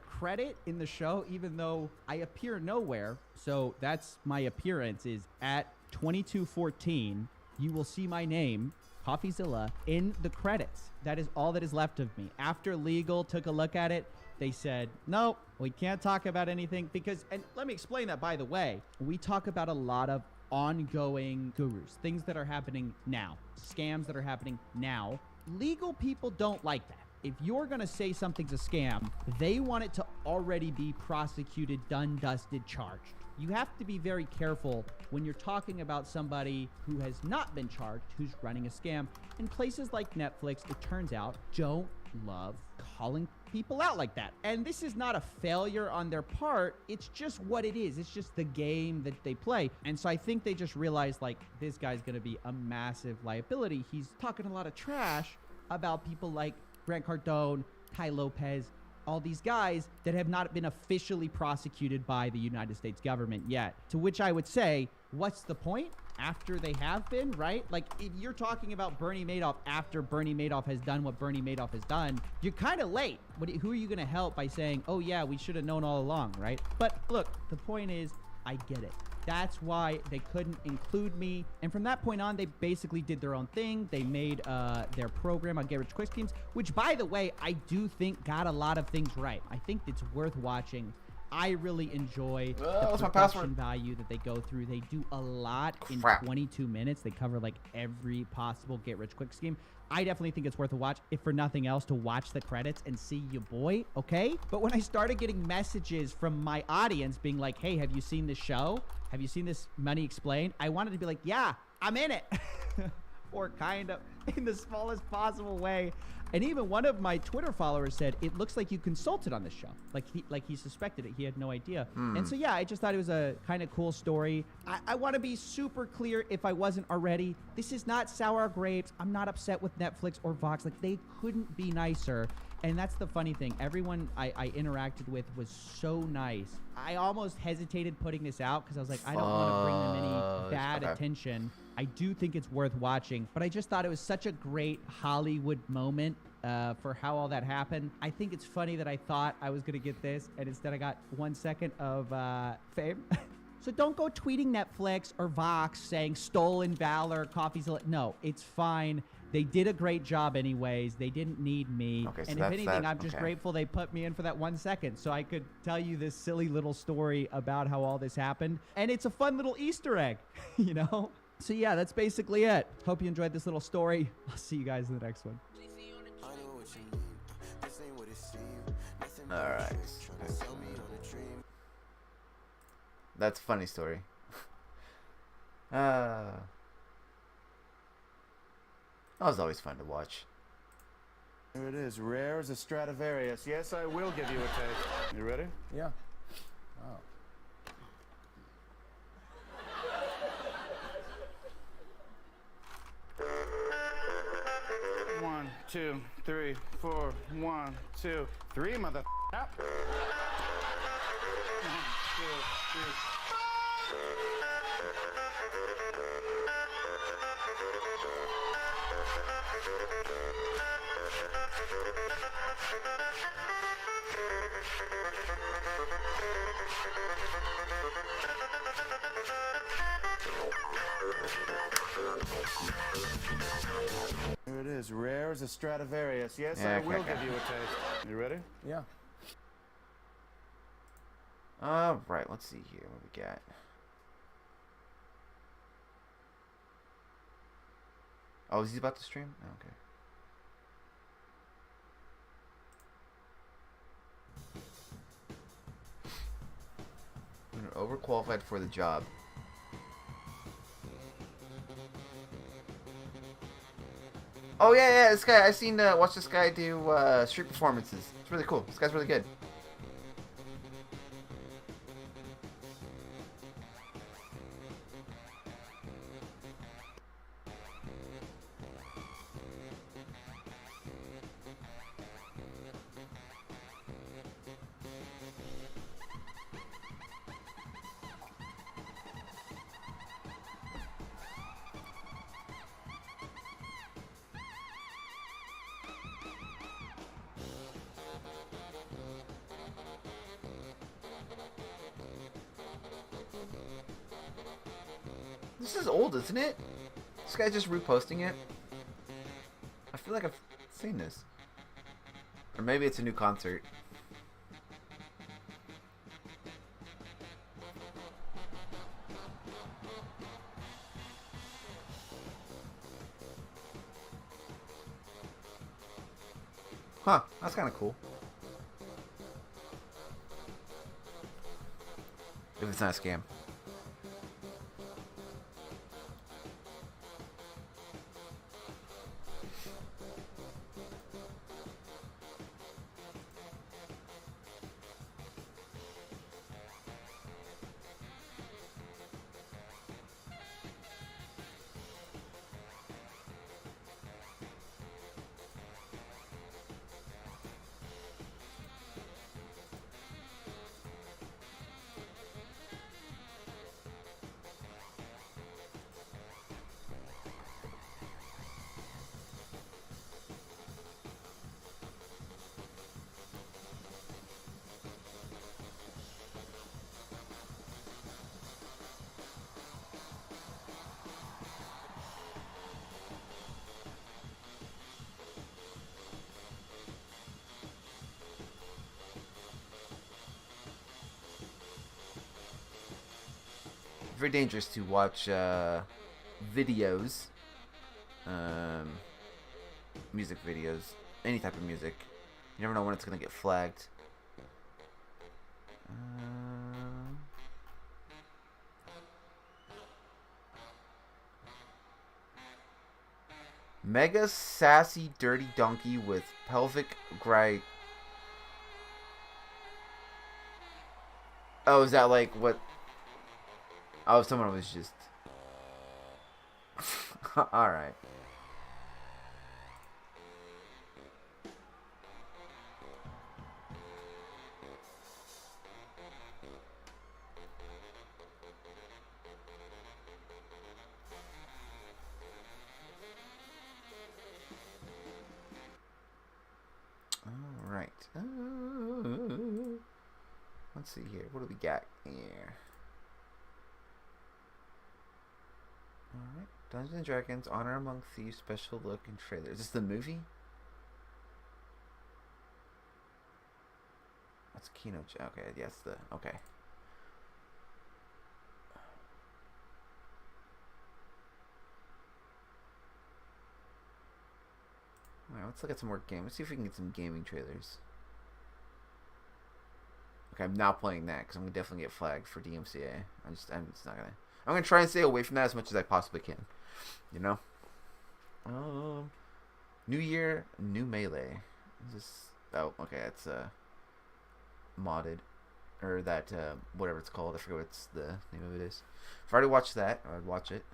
credit in the show, even though I appear nowhere. So that's my appearance is at 22:14. You will see my name, CoffeeZilla, in the credits. That is all that is left of me. After legal took a look at it, they said, no, we can't talk about anything because, and let me explain that, by the way, we talk about a lot of ongoing gurus, things that are happening now, scams that are happening now. Legal people don't like that. If you're going to say something's a scam, they want it to already be prosecuted, done, dusted, charged. You have to be very careful when you're talking about somebody who has not been charged, who's running a scam. And places like Netflix, it turns out, don't love calling people out like that. And this is not a failure on their part. It's just what it is. It's just the game that they play. And so I think they just realized, like, this guy's going to be a massive liability. He's talking a lot of trash about people like Grant Cardone, Tai Lopez, all these guys that have not been officially prosecuted by the United States government yet. To which I would say, what's the point after they have been, right? Like, if you're talking about Bernie Madoff after Bernie Madoff has done what Bernie Madoff has done, you're kind of late. Who are you going to help by saying, oh yeah, we should have known all along, right? But look, the point is, I get it. That's why they couldn't include me. And from that point on, they basically did their own thing. They made their program on Get Rich Quick Schemes, which, by the way, I do think got a lot of things right. I think it's worth watching. I really enjoy the production value that they go through. They do a lot in 22 minutes. They cover like every possible Get Rich Quick scheme. I definitely think it's worth a watch, if for nothing else, to watch the credits and see your boy, okay? But when I started getting messages from my audience being like, hey, have you seen this show? Have you seen this Money Explained? I wanted to be like, yeah, I'm in it. Or kind of in the smallest possible way. And even one of my Twitter followers said, it looks like you consulted on this show. Like he suspected it. He had no idea. And so, yeah, I just thought it was a kind of cool story. I want to be super clear, if I wasn't already. This is not sour grapes. I'm not upset with Netflix or Vox. Like, they couldn't be nicer. And that's the funny thing. Everyone I interacted with was so nice. I almost hesitated putting this out because I was like, I don't want to bring them any bad attention. I do think it's worth watching, but I just thought it was such a great Hollywood moment for how all that happened. I think it's funny that I thought I was going to get this, and instead I got 1 second of fame. So don't go tweeting Netflix or Vox saying stolen valor, CoffeeZilla. No, it's fine. They did a great job anyways. They didn't need me. Okay, so and if anything, I'm just grateful they put me in for that 1 second so I could tell you this silly little story about how all this happened. And it's a fun little Easter egg, you know? So yeah, that's basically it. Hope you enjoyed this little story. I'll see you guys in the next one. All right. That's a funny story. That was always fun to watch. Here it is, rare as a Stradivarius. Yes, I will give you a taste. You ready? Yeah. Oh. 2, 3, 4. 1, 2, 3, mother. Up. 1, 2, 3. Here it is, rare as a Stradivarius. Yes, Yeah, I will okay. give you a taste. You ready? Yeah. All right, let's see here what we got. Oh, is he about to stream? Oh, okay. You're overqualified for the job. Oh yeah, this guy. I seen watch this guy do street performances. It's really cool. This guy's really good. This is old, isn't it? This guy's just reposting it. I feel like I've seen this. Or maybe it's a new concert. Huh, that's kind of cool. If it's not a scam. Very dangerous to watch videos, music videos, any type of music. You never know when it's gonna get flagged. Mega sassy dirty donkey with pelvic grind. Oh, is that like what? Oh, someone was just... Alright. Alright. Let's see here. What do we got here? Alright. Dungeons and Dragons Honor Among Thieves special look and trailer. Is this the movie? That's Keynote. Okay, yes, the. Okay. Alright, let's look at some more games. Let's see if we can get some gaming trailers. Okay, I'm not playing that because I'm gonna definitely get flagged for DMCA. I'm just not gonna. I'm gonna try and stay away from that as much as I possibly can. You know. New Year, new Melee. This. Oh, okay. That's modded, or that whatever it's called. I forget what the name of it is. If I already watched that, I'd watch it.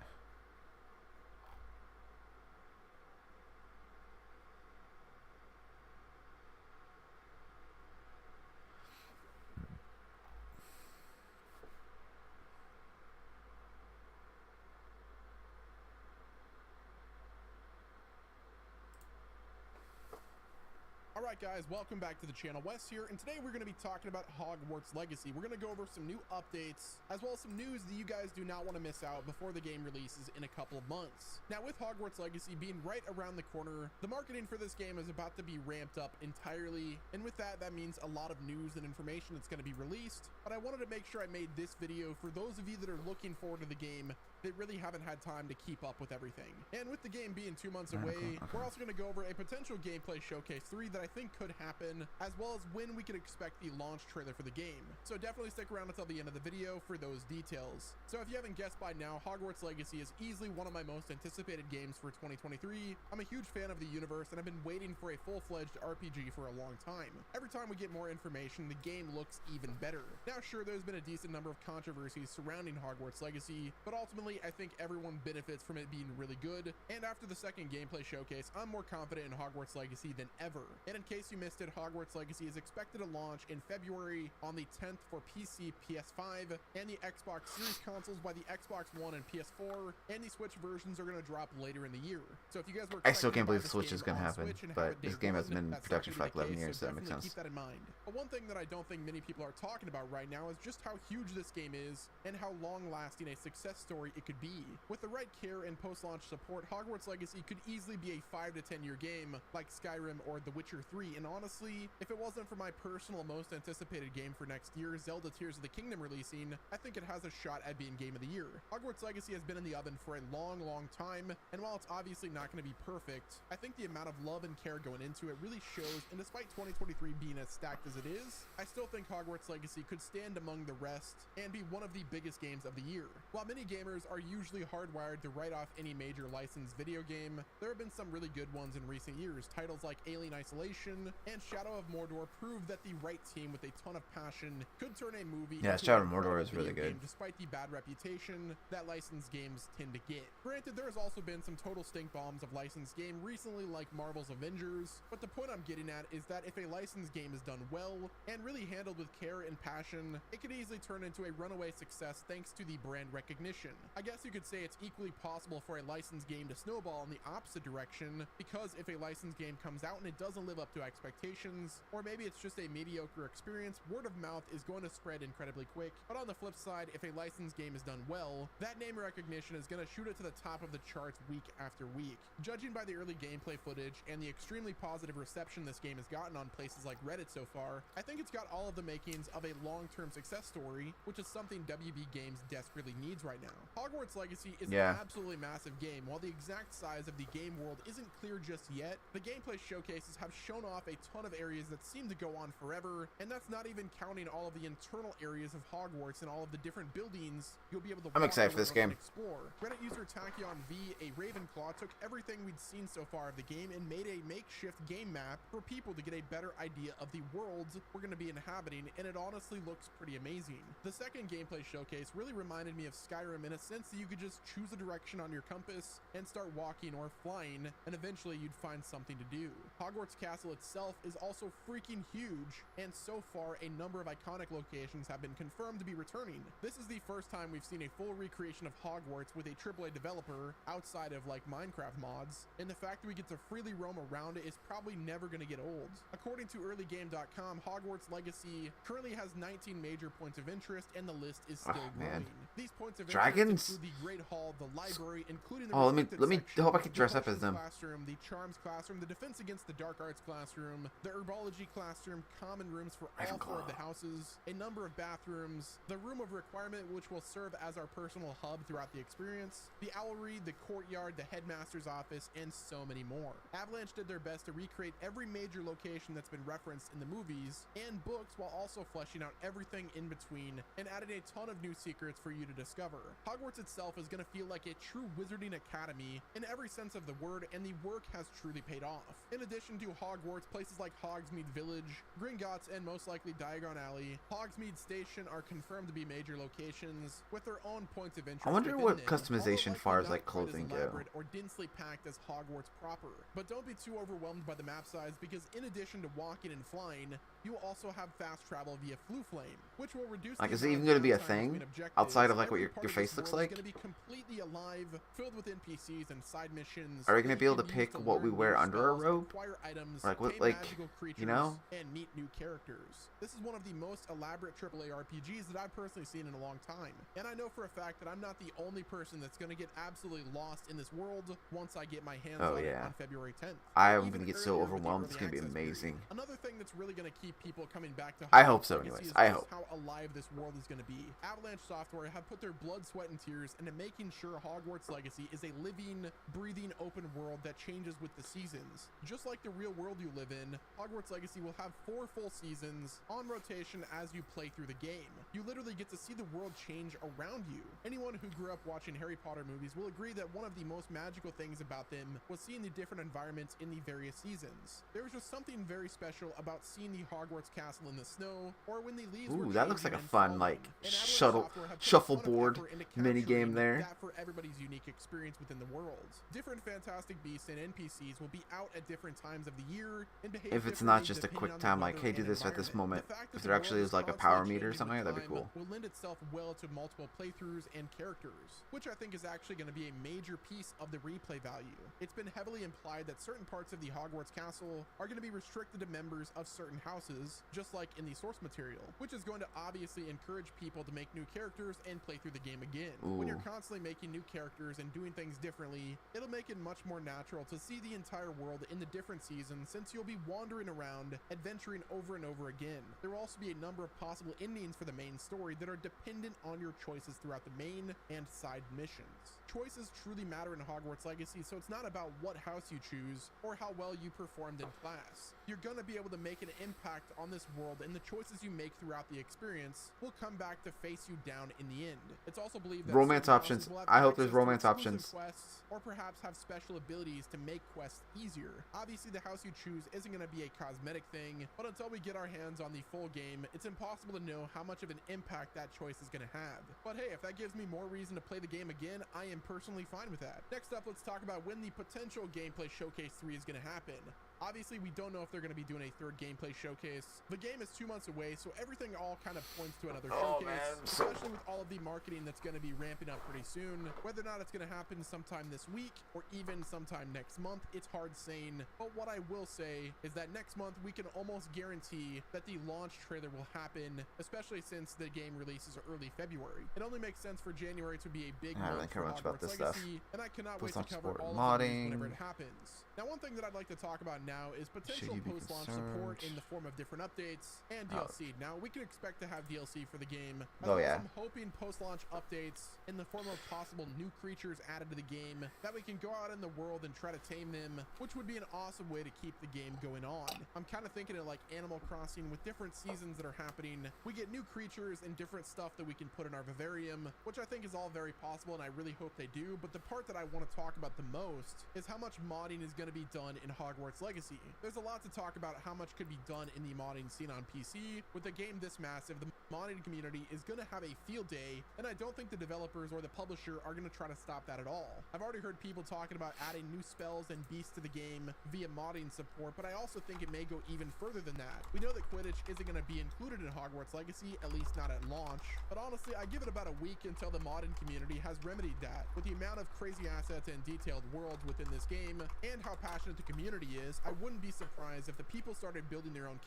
Alright guys, welcome back to the channel. Wes here, and today we're going to be talking about Hogwarts Legacy. We're going to go over some new updates, as well as some news that you guys do not want to miss out before the game releases in a couple of months. Now with Hogwarts Legacy being right around the corner, the marketing for this game is about to be ramped up entirely, and with that, that means a lot of news and information that's going to be released. But I wanted to make sure I made this video for those of you that are looking forward to the game that really haven't had time to keep up with everything. And with the game being 2 months away, we're also going to go over a potential gameplay showcase 3 that I think could happen, as well as when we can expect the launch trailer for the game. So definitely stick around until the end of the video for those details. So if you haven't guessed by now, Hogwarts Legacy is easily one of my most anticipated games for 2023. I'm a huge fan of the universe, and I've been waiting for a full-fledged RPG for a long time. Every time we get more information, the game looks even better. Now sure, there's been a decent number of controversies surrounding Hogwarts Legacy, but ultimately I think everyone benefits from it being really good, and after the second gameplay showcase, I'm more confident in Hogwarts Legacy than ever. And in case you missed it, Hogwarts Legacy is expected to launch in February on the 10th for PC, PS5, and the Xbox Series consoles by the Xbox One and PS4, and the Switch versions are going to drop later in the year. So if you guys were I still can't believe the Switch is going to happen, but this game has been in production for like 11 years, so that makes sense. Keep that in mind. But one thing that I don't think many people are talking about right now is just how huge this game is and how long-lasting a success story it could be. With the right care and post-launch support, Hogwarts Legacy could easily be a 5 to 10 year game like Skyrim or The Witcher 3, and honestly, if it wasn't for my personal most anticipated game for next year, Zelda Tears of the Kingdom releasing, I think it has a shot at being Game of the Year. Hogwarts Legacy has been in the oven for a long time, and while it's obviously not going to be perfect, I think the amount of love and care going into it really shows, and despite 2023 being as stacked as it is, I still think Hogwarts Legacy could stand among the rest and be one of the biggest games of the year. While many gamers are usually hardwired to write off any major licensed video game, there have been some really good ones in recent years. Titles like Alien Isolation and Shadow of Mordor prove that the right team with a ton of passion could turn a movie Yeah, into Shadow a of Mordor is video really good. game, despite the bad reputation that licensed games tend to get. Granted, there has also been some total stink bombs of licensed game recently, like Marvel's Avengers, but the point I'm getting at is that if a licensed game is done well and really handled with care and passion, it could easily turn into a runaway success thanks to the brand recognition. I guess you could say it's equally possible for a licensed game to snowball in the opposite direction, because if a licensed game comes out and it doesn't live up to expectations, or maybe it's just a mediocre experience, word of mouth is going to spread incredibly quick. But on the flip side, if a licensed game is done well, that name recognition is going to shoot it to the top of the charts week after week. Judging by the early gameplay footage and the extremely positive reception this game has gotten on places like Reddit so far, I think it's got all of the makings of a long-term success story, which is something WB Games desperately needs right now. Hogwarts Legacy is an absolutely massive game. While the exact size of the game world isn't clear just yet, the gameplay showcases have shown off a ton of areas that seem to go on forever, and that's not even counting all of the internal areas of Hogwarts and all of the different buildings you'll be able to I'm excited for this game. Explore. Reddit user Tachyon V, a Ravenclaw, took everything we'd seen so far of the game and made a makeshift game map for people to get a better idea of the worlds we're going to be inhabiting, and it honestly looks pretty amazing. The second gameplay showcase really reminded me of Skyrim in a sense that you could just choose a direction on your compass and start walking or flying, and eventually you'd find something to do. Hogwarts Castle itself is also freaking huge, and so far a number of iconic locations have been confirmed to be returning. This is the first time we've seen a full recreation of Hogwarts with a AAA developer outside of like Minecraft mods, and the fact that we get to freely roam around it is probably never going to get old. According to earlygame.com, Hogwarts Legacy currently has 19 major points of interest, and the list is still growing. These points of interest include the Great Hall, the library, including the let me hope I can dress up as them. Classroom, the Charms Classroom, the Defense Against the Dark Arts Classroom, the Herbology Classroom, common rooms for all 4 of the houses, a number of bathrooms, the Room of Requirement, which will serve as our personal hub throughout the experience, the Owlry, the Courtyard, the Headmaster's Office, and so many more. Avalanche did their best to recreate every major location that's been referenced in the movies and books, while also fleshing out everything in between and adding a ton of new secrets for you to discover. Hogwarts itself is going to feel like a true wizarding academy in every sense of the word, and the work has truly paid off. In addition to Hogwarts, places like Hogsmeade Village, Gringotts, and most likely Diagon Alley, Hogsmeade Station are confirmed to be major locations with their own points of interest. I wonder what customization far as like clothing go. Or densely packed as Hogwarts proper. But don't be too overwhelmed by the map size, because in addition to walking and flying, You will also have fast travel via Flu Flame, which will reduce Like, the is it amount even of going to be a downtime thing between objectives. outside of like what Every your part of face this looks world like? is going to be completely alive, filled with NPCs and side missions. Are we going to that be you able to can use pick what we learn wear new under our spells, robe? acquire items, Like, what, tame like, magical creatures, you know? and meet new characters. This is one of the most elaborate AAA RPGs that I've personally seen in a long time. And I know for a fact that I'm not the only person that's going to get absolutely lost in this world once I get my hands on it on February 10th. I'm going to get so overwhelmed. It's going to be amazing. Another thing that's really going to keep people coming back to I hope so, Legacy anyways. is I just hope. how alive this world is going to be. Avalanche Software have put their blood, sweat, and tears into making sure Hogwarts Legacy is a living, breathing, open world that changes with the seasons. Just like the real world you live in, Hogwarts Legacy will have 4 full seasons on rotation as you play through the game. You literally get to see the world change around you. Anyone who grew up watching Harry Potter movies will agree that one of the most magical things about them was seeing the different environments in the various seasons. There was just something very special about seeing the Hogwarts castle in the snow, or when the leaves were Ooh, that looks like changing a and fun, like, falling. shuffleboard mini game there. That for everybody's unique experience within the world. Different fantastic beasts and NPCs will be out at different times of the year and behave If it's not differently just a depending quick on the time, like, weather hey, do and this at this environment. moment. The fact that If the there actually world is like a constantly power meter or changing something, with that'd be time cool. will lend itself well to multiple playthroughs and characters, which I think is actually going to be a major piece of the replay value. It's been heavily implied that certain parts of the Hogwarts castle are going to be restricted to members of certain houses, just like in the source material, which is going to obviously encourage people to make new characters and play through the game again. When you're constantly making new characters and doing things differently, it'll make it much more natural to see the entire world in the different seasons, since you'll be wandering around, adventuring over and over again. There will also be a number of possible endings for the main story that are dependent on your choices throughout the main and side missions. Choices truly matter in Hogwarts Legacy, so it's not about what house you choose or how well you performed in class. You're going to be able to make an impact on this world, and the choices you make throughout the experience will come back to face you down in the end. It's also believed that Romance certain options. houses will have I hope there's access to romance exclusive options. quests, or perhaps have special abilities to make quests easier. Obviously, the house you choose isn't going to be a cosmetic thing, but until we get our hands on the full game, it's impossible to know how much of an impact that choice is going to have. But hey, if that gives me more reason to play the game again, I am personally fine with that. Next up, let's talk about when the potential Gameplay Showcase 3 is going to happen. Obviously, we don't know if they're going to be doing a third gameplay showcase. The game is 2 months away, so everything all kind of points to another showcase, especially with all of the marketing that's going to be ramping up pretty soon. Whether or not it's going to happen sometime this week or even sometime next month, it's hard saying. But what I will say is that next month, we can almost guarantee that the launch trailer will happen, especially since the game releases early February. It only makes sense for January to be a big I don't really month care for much about Hogwarts this stuff. Legacy, and I cannot wait Post-launch to cover support all of the modding. news whenever it happens. Now, one thing that I'd like to talk about now is potential you be post-launch support concerned? in the form of different updates and Oh. DLC. Now, we can expect to have DLC for the game. as Oh, well as yeah. I'm hoping post-launch updates in the form of possible new creatures added to the game that we can go out in the world and try to tame them, which would be an awesome way to keep the game going on. I'm kind of thinking of like Animal Crossing with different seasons that are happening. We get new creatures and different stuff that we can put in our vivarium, which I think is all very possible, and I really hope they do. But the part that I want to talk about the most is how much modding is going to be done in Hogwarts Legacy. There's a lot to talk about how much could be done in the modding scene on PC. With a game this massive, the modding community is going to have a field day, and I don't think the developers or the publisher are going to try to stop that at all. I've already heard people talking about adding new spells and beasts to the game via modding support, but I also think it may go even further than that. We know that Quidditch isn't going to be included in Hogwarts Legacy, at least not at launch, but honestly, I give it about a week until the modding community has remedied that. With the amount of crazy assets and detailed worlds within this game, and how passionate the community is, I wouldn't be surprised if the people started building their own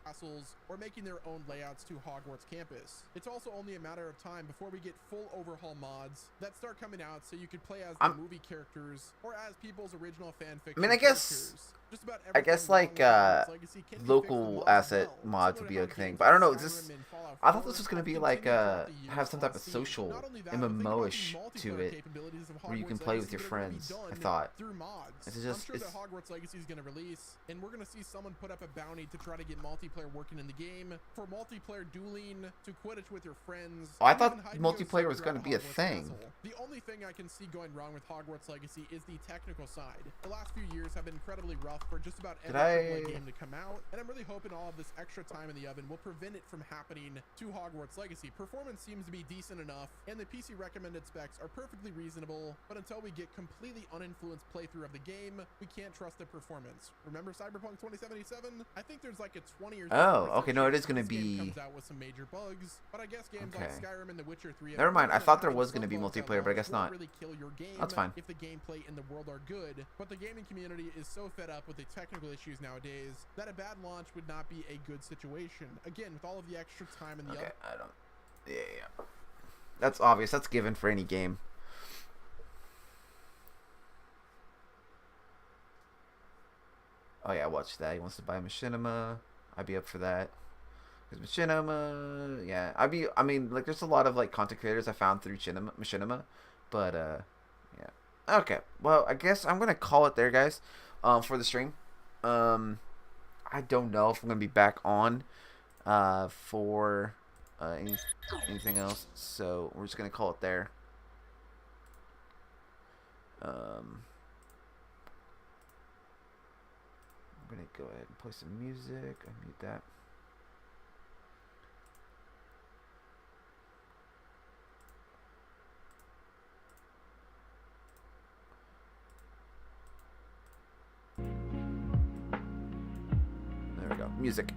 castles or making their own layouts to Hogwarts campus. It's also only a matter of time before we get full overhaul mods that start coming out, so you could play as the movie characters or as people's original fanfiction. I mean, I guess like local asset mods would be a thing, but I don't know. Is this? I thought this was gonna be like have some type of social MMO-ish to it, where you can play with your friends. I thought. It's just. I'm sure that Hogwarts Legacy is gonna release, and we're gonna see someone put up a bounty to try to get multiplayer working in the game, for multiplayer dueling, to Quidditch with your friends. Oh, I thought multiplayer was gonna be a thing. The only thing I can see going wrong with Hogwarts Legacy is the technical side. The last few years have been incredibly rough for just about Did every I- game to come out, and I'm really hoping all of this extra time in the oven will prevent it from happening to Hogwarts Legacy. Performance seems to be decent enough, and the PC recommended specs are perfectly reasonable, but until we get completely uninfluenced playthrough of the game, we can't trust the performance. Remember Cyberpunk 2077? I think there's like a 20 or Oh, okay, no, it is gonna this game be- comes out with some major bugs, but I guess games like Okay. Skyrim and The Witcher 3 have Never mind, I proven thought there having was some gonna be bugs that multiplayer, but I guess won't not. really kill your game That's fine. if the gameplay and the world are good, but the gaming community is so fed up with the technical issues nowadays that a bad launch would not be a good situation. Again, with all of the extra time in the Okay, oven. I don't. Yeah. That's obvious. That's given for any game. Oh yeah, watch that. He wants to buy Machinima. I'd be up for that. Because Machinima, yeah, I mean, like, there's a lot of like content creators I found through Machinima, but yeah. Okay, well, I guess I'm gonna call it there, guys, for the stream. I don't know if I'm gonna be back on, for anything else, so we're just gonna call it there. I'm gonna go ahead and play some music. I mute that. There we go. Music.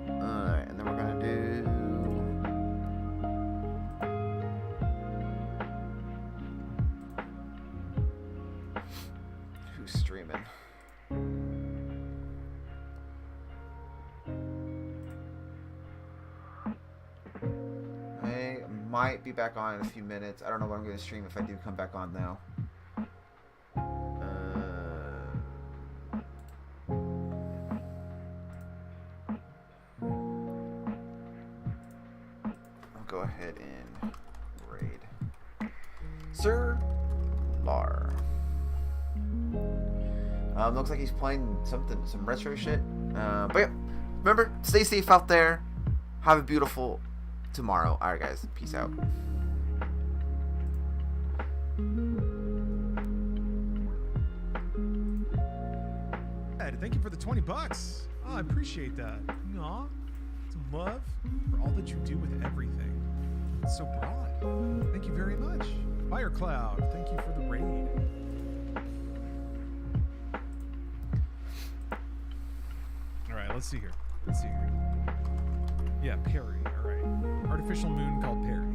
Alright, and then we're gonna do... Who's streaming? I might be back on in a few minutes. I don't know what I'm going to stream if I do come back on now. I'll go ahead and raid Sir Lar. Looks like he's playing some retro shit. But yeah, remember, stay safe out there. Have a beautiful tomorrow. Alright guys, peace out. Thank you for the $20. Oh, I appreciate that. Aw, some love for all that you do with everything. It's so broad. Thank you very much. Firecloud, thank you for the raid. All right, let's see here. Yeah, Perry. All right. Artificial moon called Perry.